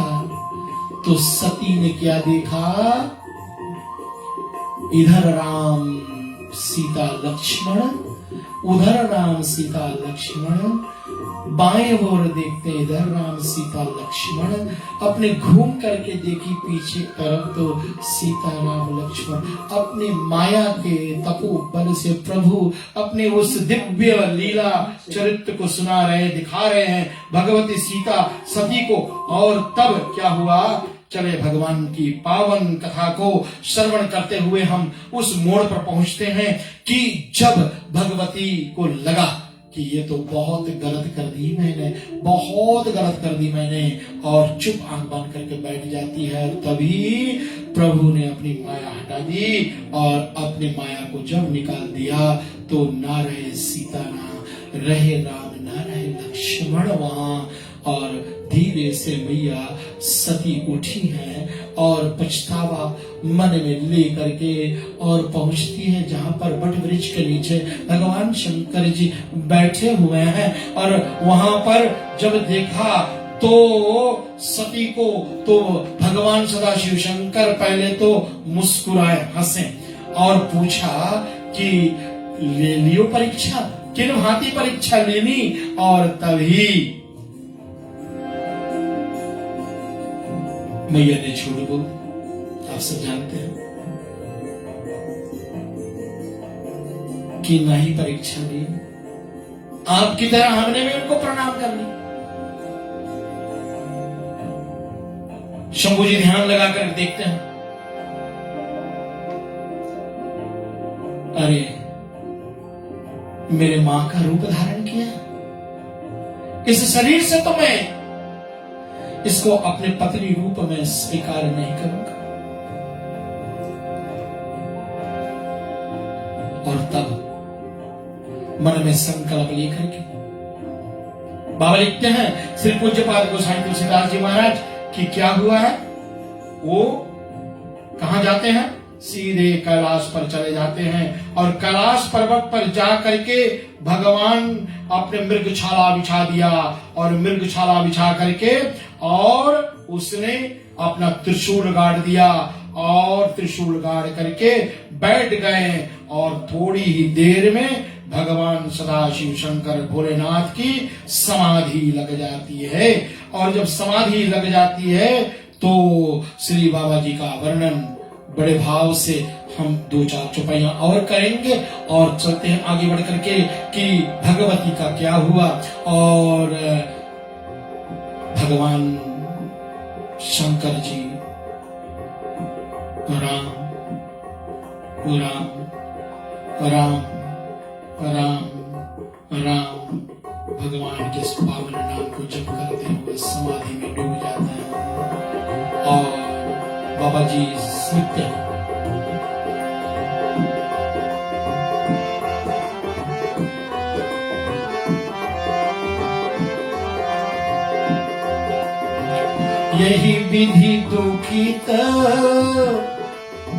तो सती ने क्या देखा? इधर राम सीता लक्ष्मण, उधर राम सीता लक्ष्मण, बाएं ओर देखते इधर राम सीता लक्ष्मण। अपने घूम करके देखी पीछे तरफ तो सीता राम लक्ष्मण अपनी माया के तपोबल से प्रभु अपने उस दिव्य लीला चरित्र को सुना रहे, दिखा रहे हैं भगवती सीता सती को। और तब क्या हुआ? चले भगवान की पावन कथा को श्रवण करते हुए हम उस मोड़ पर पहुंचते हैं कि जब भगवती को लगा कि ये तो बहुत गलत कर दी मैंने, बहुत गलत कर दी मैंने, और चुप आंख बंद करके बैठ जाती है। तभी प्रभु ने अपनी माया हटा दी और अपनी माया को जब निकाल दिया तो ना रहे सीता, ना रहे राम, ना रहे लक्ष्मण वहां। और धीरे से मैया सती उठी है और पछतावा मन में ले करके और पहुंचती है जहां पर वट वृक्ष के नीचे भगवान शंकर जी बैठे हुए हैं। और वहां पर जब देखा तो सती को, तो भगवान सदाशिव शंकर पहले तो मुस्कुराए, हंसे और पूछा कि ले लियो परीक्षा, किन भांति परीक्षा लेनी? और तभी मैया ने छोड़ बोल, आप सब जानते हैं कि नहीं परीक्षा ली, आपकी तरह हमने भी उनको प्रणाम कर ली। शंभू जी ध्यान लगाकर देखते हैं, अरे मेरे मां का रूप धारण किया, इस शरीर से तो मैं इसको अपने पत्नी रूप में स्वीकार नहीं करूंगा। और तब मन में संकल्प लेकर के बाबा लिखते हैं श्री पूज्यपाद गोसाई तुलसीदास जी महाराज कि क्या हुआ है? वो कहां जाते हैं? सीधे कैलाश पर चले जाते हैं और कैलाश पर्वत पर जा करके भगवान अपने मृगछाला बिछा दिया और मृगछाला बिछा करके और उसने अपना त्रिशूल गाड़ दिया और त्रिशूल गाड़ करके बैठ गए। और थोड़ी ही देर में भगवान सदाशिव शंकर भोलेनाथ की समाधि लग जाती है। और जब समाधि लग जाती है तो श्री बाबा जी का वर्णन बड़े भाव से हम 2-4 चौपाइयां और करेंगे और चलते हैं आगे बढ़ करके कि भगवती का क्या हुआ। और भगवान शंकर जी राम राम राम राम राम भगवान के इस पावन नाम को जप करते हुए समाधि में डूब जाते हैं। और बाबा जी सीखते हैं यही विधि दुखित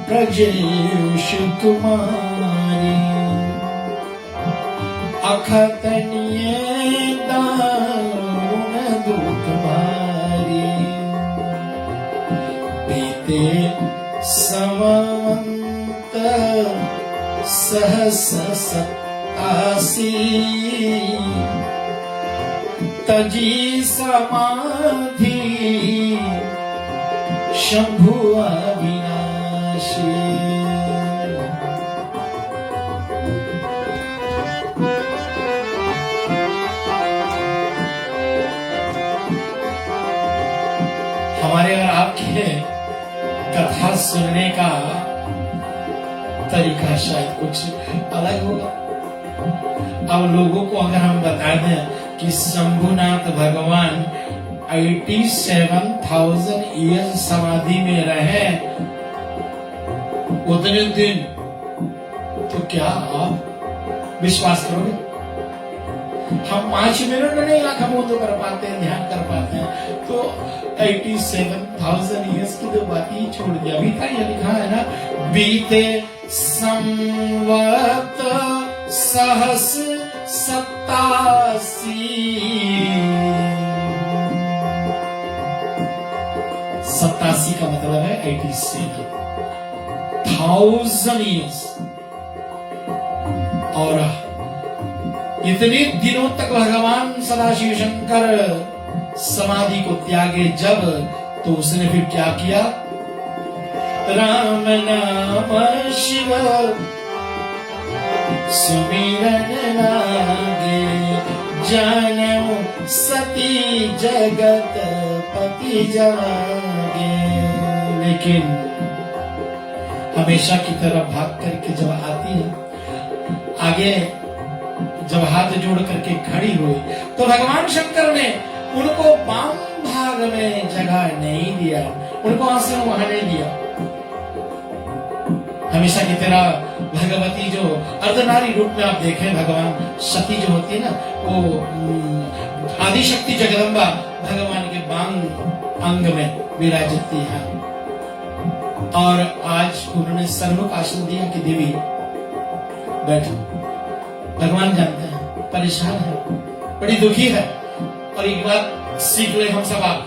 ब्रजेश कुमारी, अखतनीय दारुण दुख भारी, बीते समवंत सहस 87 तजी समाधि शंभु अविनाशी। हमारे और आपके कथा सुनने का तरीका शायद कुछ अलग होगा। अब लोगों को अगर हम बता दें कि शंभुनाथ भगवान 87,000 ईयर्स समाधि में रहे उतने दिन, तो क्या आप विश्वास करोगे? हम 5 मिनट में नहीं आंख बंद कर पाते हैं, ध्यान कर पाते हैं, तो 87,000 ईयर्स की तो बात ही छोड़ दिया। अभी तक ये लिखा है ना, बीते संवत सहस 87, 87 का मतलब है 87,000 ईयर्स। और इतने दिनों तक भगवान सदाशिव शंकर समाधि को त्यागे जब, तो उसने फिर क्या किया? राम नाम शिव सुमिरन लागे, जानऊ सती जगत पति जागे। लेकिन हमेशा की तरह भाग करके जब आती है, आगे जब हाथ जोड़ करके खड़ी हुई, तो भगवान शंकर ने उनको बाम भाग में जगह नहीं दिया, उनको आसन वहां नहीं दिया। हमेशा की तरह भगवती जो अर्धनारी रूप में आप देखें, भगवान सती जो होती है ना, वो आदि शक्ति जगदम्बा भगवान के बांग अंग में विराजती है। और आज उन्होंने सर्वों आसन दिया कि देवी बैठो। भगवान जानते हैं परेशान है, बड़ी दुखी है। और एक बात सीख ले हम सब आप,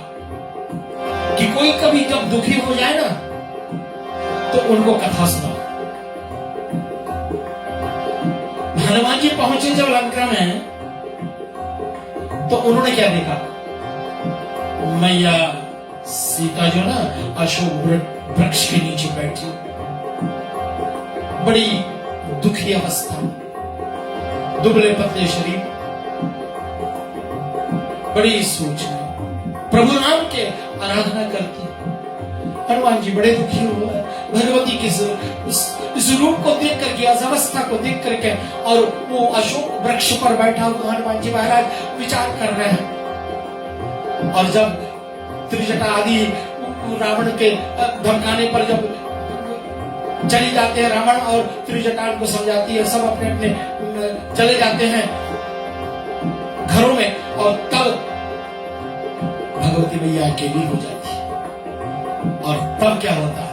कि कोई कभी जब दुखी हो जाए ना, तो उनको कथा सुनाओ। हनुमान जी पहुंचे जब लंका में, तो उन्होंने क्या देखा? मैया सीता जो ना अशोक वृक्ष के नीचे बैठी, बड़ी दुखी अवस्था, दुबले पतले शरीर, बड़ी सोच में प्रभु नाम के आराधना करती। हनुमान जी बड़े दुखी हुए भगवती के इस रूप को देख करके, इस अवस्था को देख करके। और वो अशोक वृक्ष पर बैठा हुआ हनुमान जी महाराज विचार कर रहे हैं। और जब त्रिजटा आदि रावण के धमकाने पर जब चली जाते हैं, रावण और त्रिजटा को समझाती है, सब अपने अपने चले जाते हैं घरों में। और तब भगवती मैया अकेली हो जाती है। और तब क्या होता है?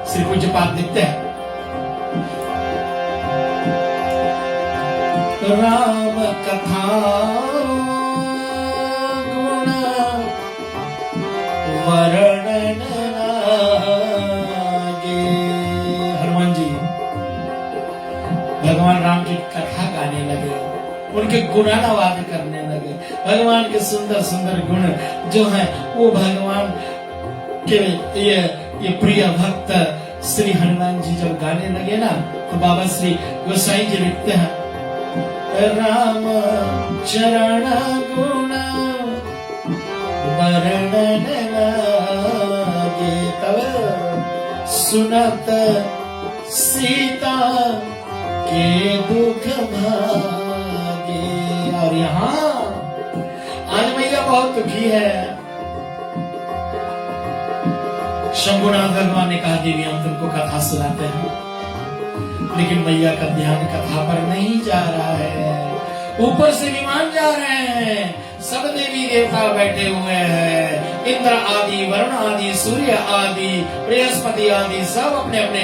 श्री पूज्य पाठ देखते हैं, राम कथा गुण वर्णन लागे। हनुमान जी भगवान राम की कथा गाने लगे, उनके गुणानुवाद करने लगे। भगवान के सुंदर सुंदर गुण जो हैं, वो भगवान के ये प्रिय भक्त श्री हनुमान जी जब गाने लगे ना, तो बाबा श्री गोसाई जी लिखते हैं, राम चरण गुण वर्णन लागे, तब सुनत सीता के दुख भागे। और यहाँ आज मैया बहुत दुखी है। शंभुनाथ भगवान ने कहा, देवी हम तुमको कथा सुनाते हैं। लेकिन मैया का ध्यान कथा पर नहीं जा रहा है, ऊपर से विमान जा रहे हैं, सब देवी देवता बैठे हुए हैं, इंद्र आदि, वरुण आदि, सूर्य आदि, बृहस्पति आदि, सब अपने अपने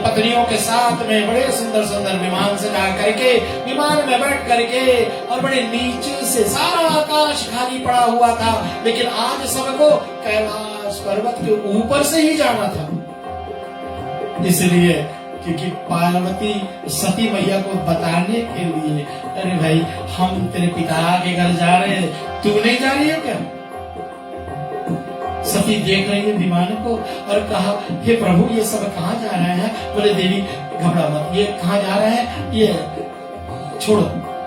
पत्नियों के साथ में बड़े सुंदर सुंदर विमान से जा करके, विमान में बैठ करके, और बड़े नीचे से सारा आकाश खाली पड़ा हुआ था, लेकिन आज सबको कैलाश पर्वत के ऊपर से ही जाना था। इसलिए क्योंकि पार्वती सती मैया को बताने के लिए, अरे भाई हम तेरे पिता के घर जा रहे हैं, तू नहीं जा रही है क्या? सती देख रही है विमान को और कहा, हे प्रभु ये सब कहाँ जा रहे हैं? बोले देवी घबरा मत, ये कहाँ जा रहे हैं, ये छोड़ो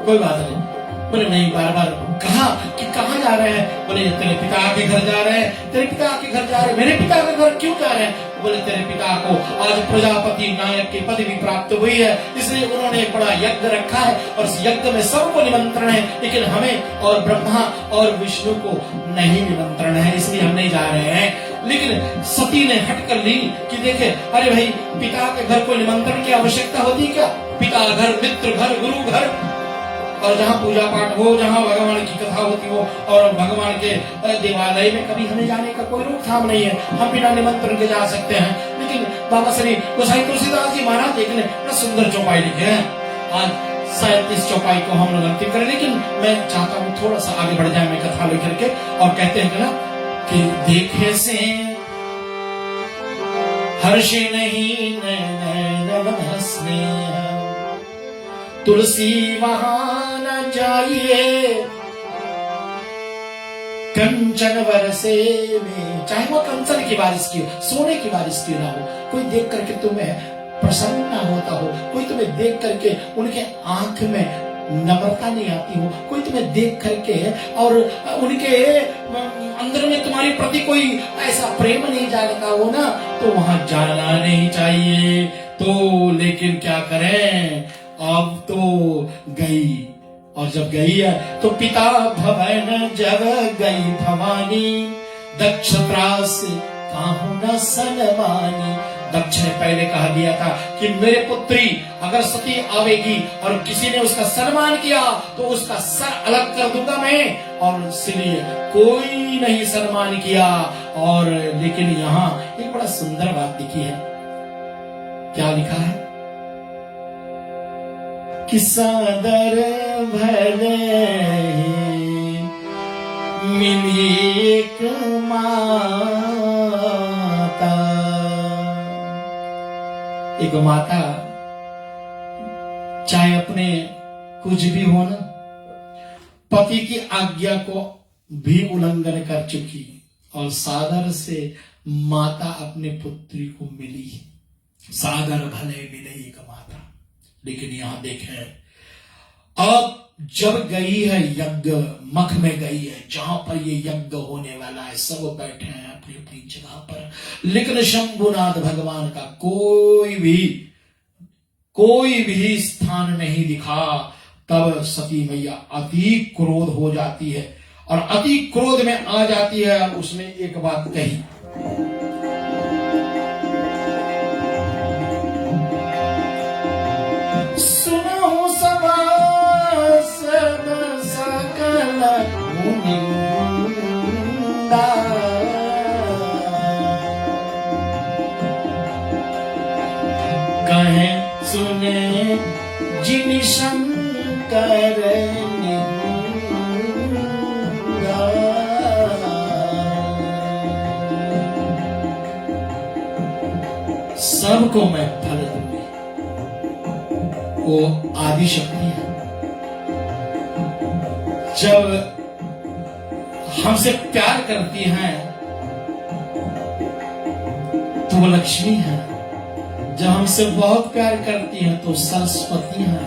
कोई बात नहीं। बोले नहीं, बार बार कहा कि कहाँ जा रहे हैं? बोले तेरे पिता के घर जा रहे हैं। तेरे पिता के घर जा रहे हैं? मेरे पिता के घर क्यों जा रहे हैं? बोले तेरे पिता को आज प्रजापति नायक की पदवी प्राप्त हुई है, इसलिए उन्होंने एक बड़ा यज्ञ रखा है और इस यज्ञ में सबको निमंत्रण है, लेकिन हमें और ब्रह्मा और विष्णु को नहीं निमंत्रण है, इसलिए हम नहीं जा रहे हैं। लेकिन सती ने हट कर ली कि देखे, अरे भाई पिता के घर को निमंत्रण की आवश्यकता होती क्या? पिता घर, मित्र घर, गुरु घर, और जहाँ पूजा पाठ हो, जहाँ भगवान की कथा होती हो, और भगवान के देवालय में कभी हमें जाने का कोई रोकथाम नहीं है, हम बिना निमंत्रण के जा सकते हैं। लेकिन बाबा श्री गोसाई तुलसीदास जी महाराज देखने बड़ा सुंदर चौपाई लिखे हैं। आज शायद इस चौपाई को हम लोग अंतिम करें, लेकिन मैं चाहता हूँ थोड़ा सा आगे बढ़ जाए मैं कथा लेकर के, और कहते हैं ना कि देखे से हर्षे नहीं हंसने, तुलसी वहां न जाइए, कंचन बरसे में, चाहे वो कंचन की बारिश की हो, सोने की बारिश की ना हो, कोई देख करके तुम्हें प्रसन्न ना होता हो, कोई तुम्हें देख करके उनके आंख में नम्रता नहीं आती हो, कोई तुम्हें देख करके और उनके अंदर में तुम्हारे प्रति कोई ऐसा प्रेम नहीं जागता हो ना, तो वहां जाना नहीं चाहिए। तो लेकिन क्या करें, अब तो गई, और जब गई है तो पिता भवन जब गई भवानी, दक्ष त्रास काहू न सनमानी। दक्ष ने पहले कहा दिया था कि मेरे पुत्री अगर सती आवेगी और किसी ने उसका सम्मान किया तो उसका सर अलग कर दूंगा मैं, और इसलिए कोई नहीं सम्मान किया। और लेकिन यहाँ एक बड़ा सुंदर बात लिखी है, क्या लिखा है कि सादर भले मिली एक माता, चाहे अपने कुछ भी हो ना, पति की आज्ञा को भी उल्लंघन कर चुकी, और सादर से माता अपने पुत्री को मिली, सादर भले मिले एक माता। लेकिन यहां देखें, अब जब गई है यज्ञ मख में गई है, जहां पर ये यज्ञ होने वाला है, सब बैठे हैं अपनी अपनी जगह पर, लेकिन शंभुनाथ भगवान का कोई भी स्थान नहीं दिखा। तब सती मैया अति क्रोध हो जाती है, और अति क्रोध में आ जाती है, और उसने एक बात कही, सुनो सभा सब सकल मुनिंदा, कहे सुने जिन शंकर निंदा। सबको मैं फल दूंगी, वो आदि शक्ति है। जब हमसे प्यार करती हैं तो वो लक्ष्मी है, जब हमसे बहुत प्यार करती हैं तो सरस्वती है,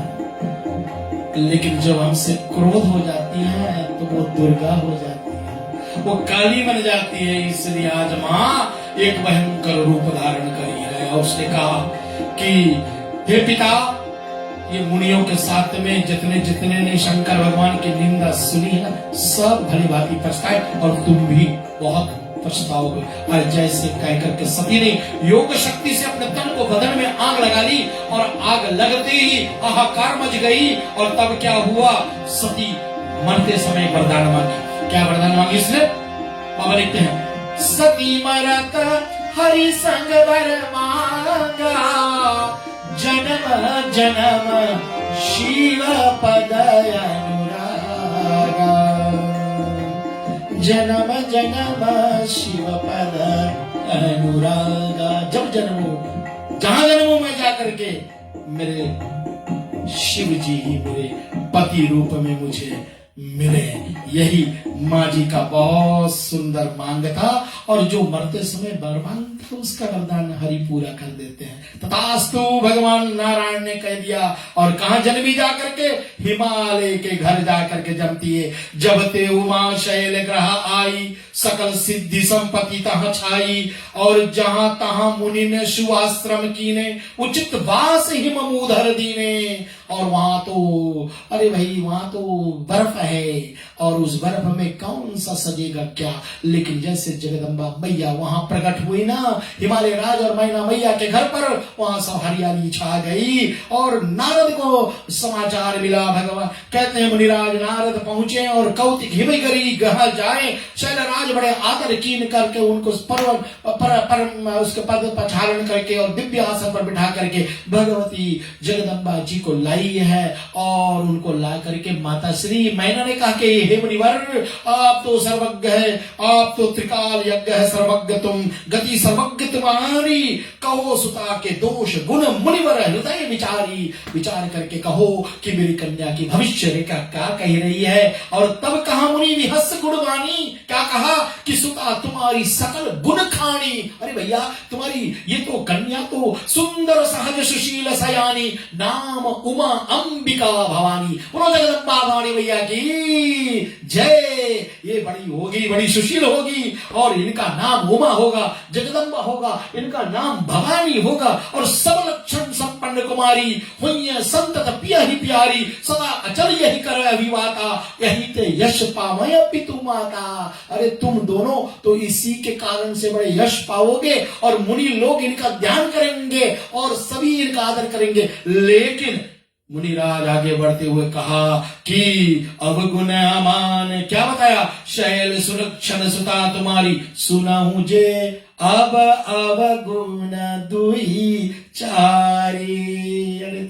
लेकिन जब हमसे क्रोध हो जाती है तो वो दुर्गा हो जाती है, वो काली बन जाती है। इसलिए आज माँ एक भयंकर रूप धारण करी है, और उसने कहा कि हे पिता, ये मुनियों के साथ में जितने जितने ने शंकर भगवान की निंदा सुनी है, सब भली भांति पछताए, और तुम भी बहुत पछताओगे। और जैसे कहकर के सती ने योग शक्ति से अपने तन उनको बदन में आग लगा ली और आग लगते ही हाहाकार मच गई। और तब क्या हुआ, सती मरते समय वरदान मांगी। क्या वरदान मांगी इसने? बाबा लिखते हैं, सती मरत हरि संग वर मांगा, जन्म जन्म शिव पद अनुरागा, जन्म जन्म शिव पद अनुरागा। जब जन्मो, जहां जन्मो मैं जाकर के मेरे शिव जी ही मेरे पति रूप में मुझे मिले। यही माँ जी का बहुत सुंदर मांग था। और जो मरते समय वर मांगता उसका वरदान हरि पूरा कर देते हैं। तथास्तु भगवान नारायण ने कह दिया। और कहा जन्मी जाकर के, हिमालय के घर जाकर के जमती है। जब ते उमा शैल ग्रह आई, सकल सिद्धि संपत्ति तहाँ छाई। और जहां तहां मुनि ने शुभाश्रम कीने, उचित वास हिम मूधर दीने। और वहां तो अरे भाई वहां तो बर्फ है और उस बर्फ में कौन सा सजेगा क्या। लेकिन जैसे जगदम्बा मैया वहां प्रकट हुई ना हिमालय राज और मैना मैया के घर पर, वहां सब हरियाली छा गई। और नारद को समाचार मिला। भगवान कहते हैं मुनिराज नारद पहुंचे और कौतिक हिमय करी गह जाए। शैलराज बड़े आदर कीन करके उनको उसके पद पछारण करके और दिव्य आसन पर बिठा करके भगवती जगदम्बा जी को लाई है। और उनको ला करके माता श्री मैना ने कहा कि हे मुनिवर, आप तो सर्वज्ञ है, आप तो त्रिकाल यज्ञ है, सर्वज्ञ तुम, गति सर्वज्ञ तुम्हारी। कहो सुता के दोष गुण मुनिवर हृदय विचारी। विचार करके कहो कि मेरी कन्या की भविष्य रेखा क्या कह रही है। और तब कहा मुनि विहस गुणवाणी, क्या कहा कि सुता तुम्हारी सकल गुण खानी। अरे भैया तुम्हारी ये तो कन्या तो सुंदर सहज सुशील सयानी, नाम उमा अंबिका भवानी। बोलो जगदम्बा भवानी भैया की जय। ये बड़ी होगी, बड़ी सुशील होगी और इनका नाम उमा होगा, जगदम्बा होगा, इनका नाम भवानी होगा। और सब लक्षण संपन्न कुमारी हुई संतत पिया ही प्यारी। सदा अचल यही कर अभिवाता, यही ते यश पावय पितु माता। अरे तुम दोनों तो इसी के कारण से बड़े यश पाओगे और मुनि लोग इनका ध्यान करेंगे और सभी इनका आदर करेंगे। लेकिन मुनिराज आगे बढ़ते हुए कहा कि अवगुण अमान, क्या बताया, शैल सुरक्षण सुता तुम्हारी सुनाहू जे अब अवगुण दुई चारी। अरे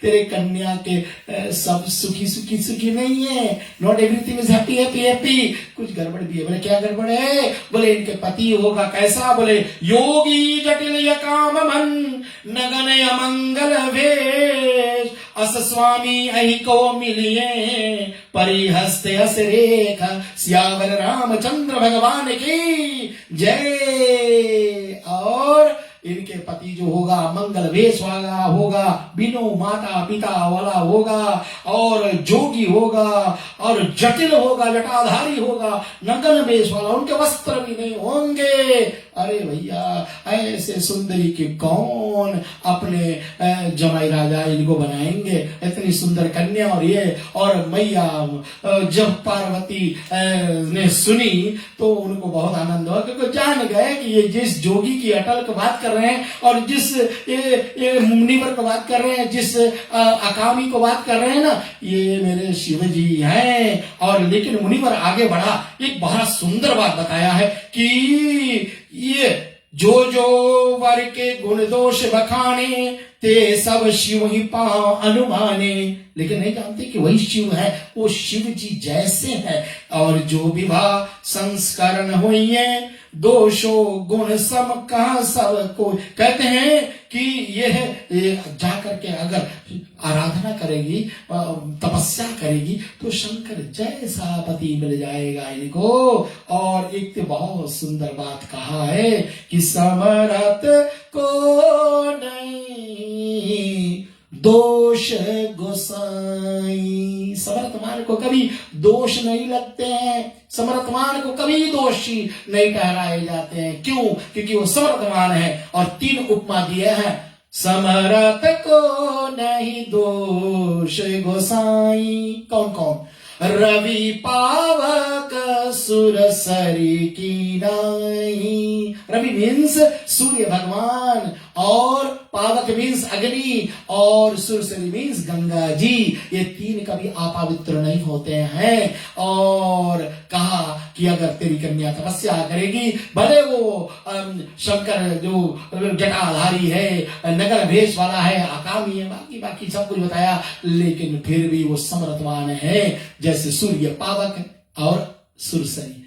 तेरे कन्या के सब सुखी सुखी सुखी नहीं है। Not everything is happy happy happy, कुछ गड़बड़ भी है। बोले क्या गड़बड़ है? बोले इनके पति होगा कैसा? बोले योगी जटिल काम मन नगन अमंगल वेश, अस स्वामी अहि को मिलिए परिहस्ते अस रेखा। सियावर रामचंद्र भगवान की जय। और इनके पति जो होगा मंगल वेश वाला होगा, बिनो माता पिता वाला होगा और जोगी होगा और जटिल होगा, जटाधारी होगा, नगन वेश वाला, उनके वस्त्र भी नहीं होंगे। अरे भैया ऐसे सुंदरी के कौन अपने जमाई राजा इनको बनाएंगे? इतनी सुंदर कन्या। और ये और मैया जब पार्वती ने सुनी तो उनको बहुत आनंद हुआ, क्योंकि जान गए कि ये जिस जोगी की अटल की बात कर रहे हैं और जिस ये मुनिवर को बात कर रहे हैं, जिस अकामी को बात कर रहे हैं ना, ये मेरे शिव जी हैं। और लेकिन मुनिवर आगे बढ़ा, एक बहुत सुंदर बात बताया है कि ये जो वर के गुण दोष बखाने, ते सब शिव ही पाओ अनुमाने। लेकिन नहीं जानते कि वही शिव है, वो शिव जी जैसे है। और जो विवाह संस्करण हुई है, दोषो गुण सम कहा सब को। कहते हैं कि ये जाकर के अगर आराधना करेगी, तपस्या करेगी तो शंकर जैसा पति मिल जाएगा इनको। और एक तो बहुत सुंदर बात कहा है कि समरथ को नहीं दोष गोसाई। समर्थमान को कभी दोष नहीं लगते हैं, समर्थमान को कभी दोषी नहीं ठहराए जाते हैं। क्यों? क्योंकि वो समर्थमान है। और 3 उपमा दिए हैं, समर्थ को नहीं दोष गोसाई। कौन कौन? रवि पावक सुर सरी की नाई। रवि मीन्स सूर्य भगवान और पावक मीन्स अग्नि और सुरसरी मीन्स गंगा जी। ये तीन कभी अपवित्र नहीं होते हैं। और कहा कि अगर तेरी कन्या तपस्या करेगी, भले वो शंकर जो जटाधारी है, नगर भेष वाला है, अकामी है, बाकी सब कुछ बताया, लेकिन फिर भी वो समर्थवान है जैसे सूर्य, पावक और सुरसरी,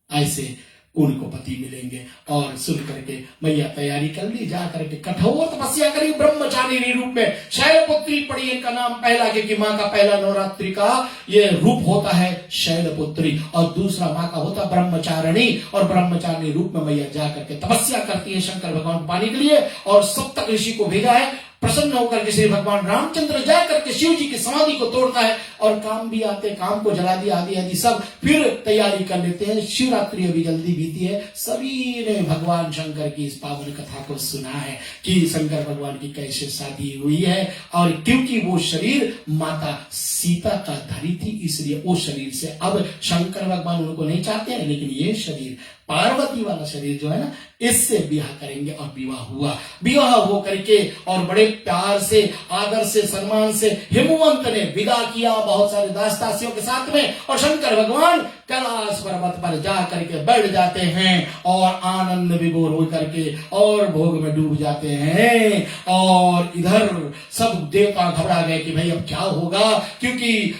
ऐसे उनको पति मिलेंगे। और सुन करके मैया तैयारी कर ली, जा करके कठोर तपस्या करी ब्रह्मचारिणी रूप में। शैलपुत्री पड़ी इनका नाम पहला, क्योंकि माँ का पहला नवरात्रि का ये रूप होता है शैलपुत्री, और दूसरा माँ का होता ब्रह्मचारिणी। और ब्रह्मचारिणी रूप में मैया जा करके तपस्या करती है शंकर भगवान को पाने के लिए, और सप्तक ऋषि को भेजा है। प्रसन्न होकर के श्री भगवान रामचंद्र जाकर के शिव जी की समाधि को तोड़ता है, और काम भी आते, काम को जला दिया, आदि आदि सब फिर तैयारी कर लेते हैं। शिवरात्रि अभी जल्दी बीती है, सभी ने भगवान शंकर की इस पावन कथा को सुना है कि शंकर भगवान की कैसे शादी हुई है। और क्योंकि वो शरीर माता सीता का धरी थी, इसलिए वो शरीर से अब शंकर भगवान उनको नहीं चाहते हैं, लेकिन ये शरीर पार्वती वाला शरीर जो है ना, इससे विवाह करेंगे। और विवाह हुआ, विवाह हो करके और बड़े प्यार से, आदर से, सम्मान से हिमवंत ने विदा किया बहुत सारे दासदासियों के साथ में। और शंकर भगवान कैलाश पर्वत पर जा करके बैठ जाते हैं और आनंद विभोर हो करके और भोग में डूब जाते हैं। और इधर सब देवता घबरा गए कि भाई अब क्या होगा, क्योंकि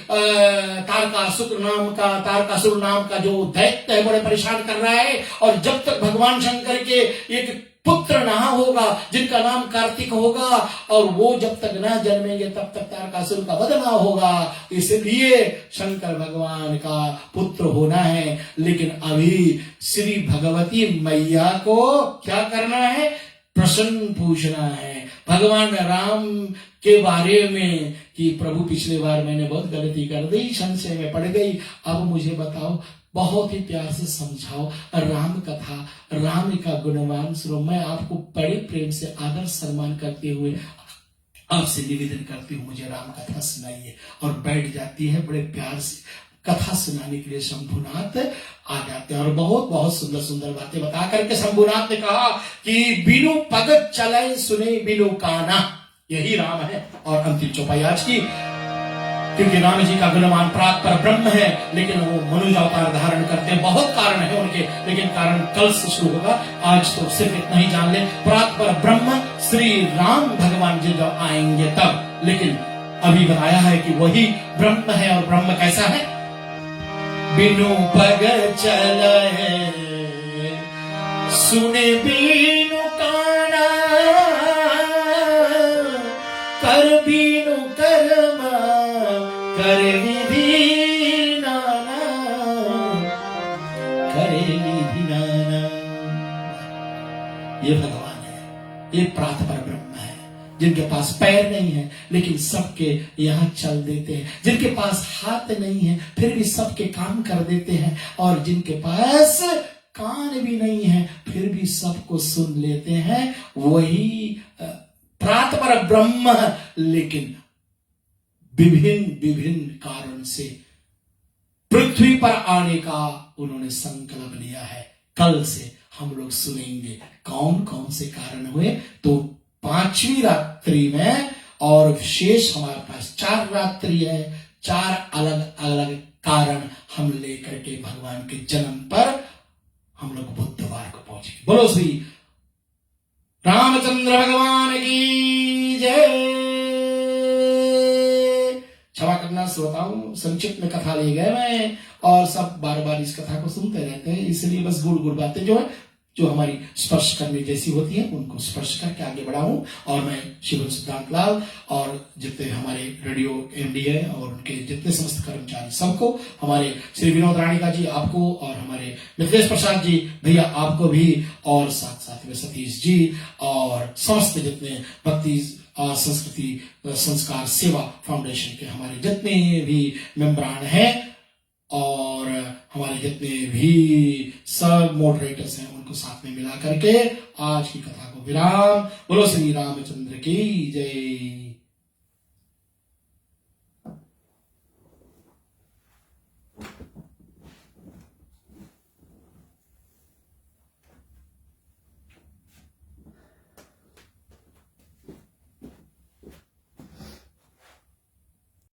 तारकासुर नाम का जो दैत्य है बड़े परेशान कर रहा है। और जब तक भगवान शंकर के एक पुत्र ना होगा जिनका नाम कार्तिक होगा, और वो जब तक ना जन्मेंगे तब तक तारकासुर का वध ना होगा, इसलिए शंकर भगवान का पुत्र होना है। लेकिन अभी श्री भगवती मैया को क्या करना है, प्रश्न पूछना है भगवान राम के बारे में कि प्रभु पिछले बार मैंने बहुत गलती कर दी, संशय में पड़ गई, अब मुझे बताओ, बहुत ही प्यार से समझाओ, राम कथा, राम का गुणगान सुनो। मैं आपको बड़े प्रेम से आदर सम्मान करते हुए आपसे निवेदन करती हूँ, मुझे राम कथा सुनाइए। और बैठ जाती है, बड़े प्यार से कथा सुनाने के लिए शंभुनाथ आ जाते हैं। और बहुत बहुत सुंदर सुंदर बातें बता करके शंभुनाथ ने कहा कि बिनु पगत चले सुने बिनु काना, यही राम है। और अंतिम चौपाई आज की, क्योंकि राम जी का गुणमान प्रात पर ब्रह्म है, लेकिन वो मनुष्य अवतार धारण करते हैं। बहुत कारण है उनके, लेकिन कारण कल से शुरू होगा, आज तो सिर्फ इतना ही जान ले। प्रात पर ब्रह्म श्री राम भगवान जी जब आएंगे तब, लेकिन अभी बताया है कि वही ब्रह्म है। और ब्रह्म कैसा है, बिनु पग चले सुने बिनु काना, कर बिनु कर्म करे विधि नाना, करे विधि नाना। ये भगवान है, ये प्रात पर ब्रह्म है, जिनके पास पैर नहीं है लेकिन सबके यहाँ चल देते हैं, जिनके पास हाथ नहीं है फिर भी सबके काम कर देते हैं, और जिनके पास कान भी नहीं है फिर भी सबको सुन लेते हैं, वही प्रात पर ब्रह्म। लेकिन विभिन्न विभिन्न कारण से पृथ्वी पर आने का उन्होंने संकल्प लिया है। कल से हम लोग सुनेंगे कौन कौन से कारण हुए। तो 5वीं रात्रि में, और शेष हमारे पास 4 रात्रि है, 4 अलग अलग कारण हम लेकर के भगवान के जन्म पर हम लोग बुधवार को पहुंचे। बोलो श्री रामचंद्र भगवान की जय। क्षमा करना श्रोताओं, संक्षिप्त में कथा ले गए मैं, और सब बार बार इस कथा को सुनते रहते हैं, इसलिए बस गुड़ गुड़ बातें जो है, जो हमारी स्पर्श करने जैसी होती है, उनको स्पर्श करके आगे बढ़ाऊं। और मैं शिवम सिद्धांत लाल और जितने हमारे रेडियो एमडी है और उनके जितने समस्त कर्मचारी सबको, हमारे श्री विनोद राणिका जी आपको, और हमारे मिथिलेश प्रसाद जी भैया आपको भी, और साथ साथ में सतीश जी, और समस्त जितने भक्ति संस्कृति संस्कार सेवा फाउंडेशन के हमारे जितने भी मेंबरान हैं, और हमारे जितने भी सब मॉडरेटर्स हैं, उनको साथ में मिला करके आज की कथा को विराम। बोलो श्री रामचंद्र की जय।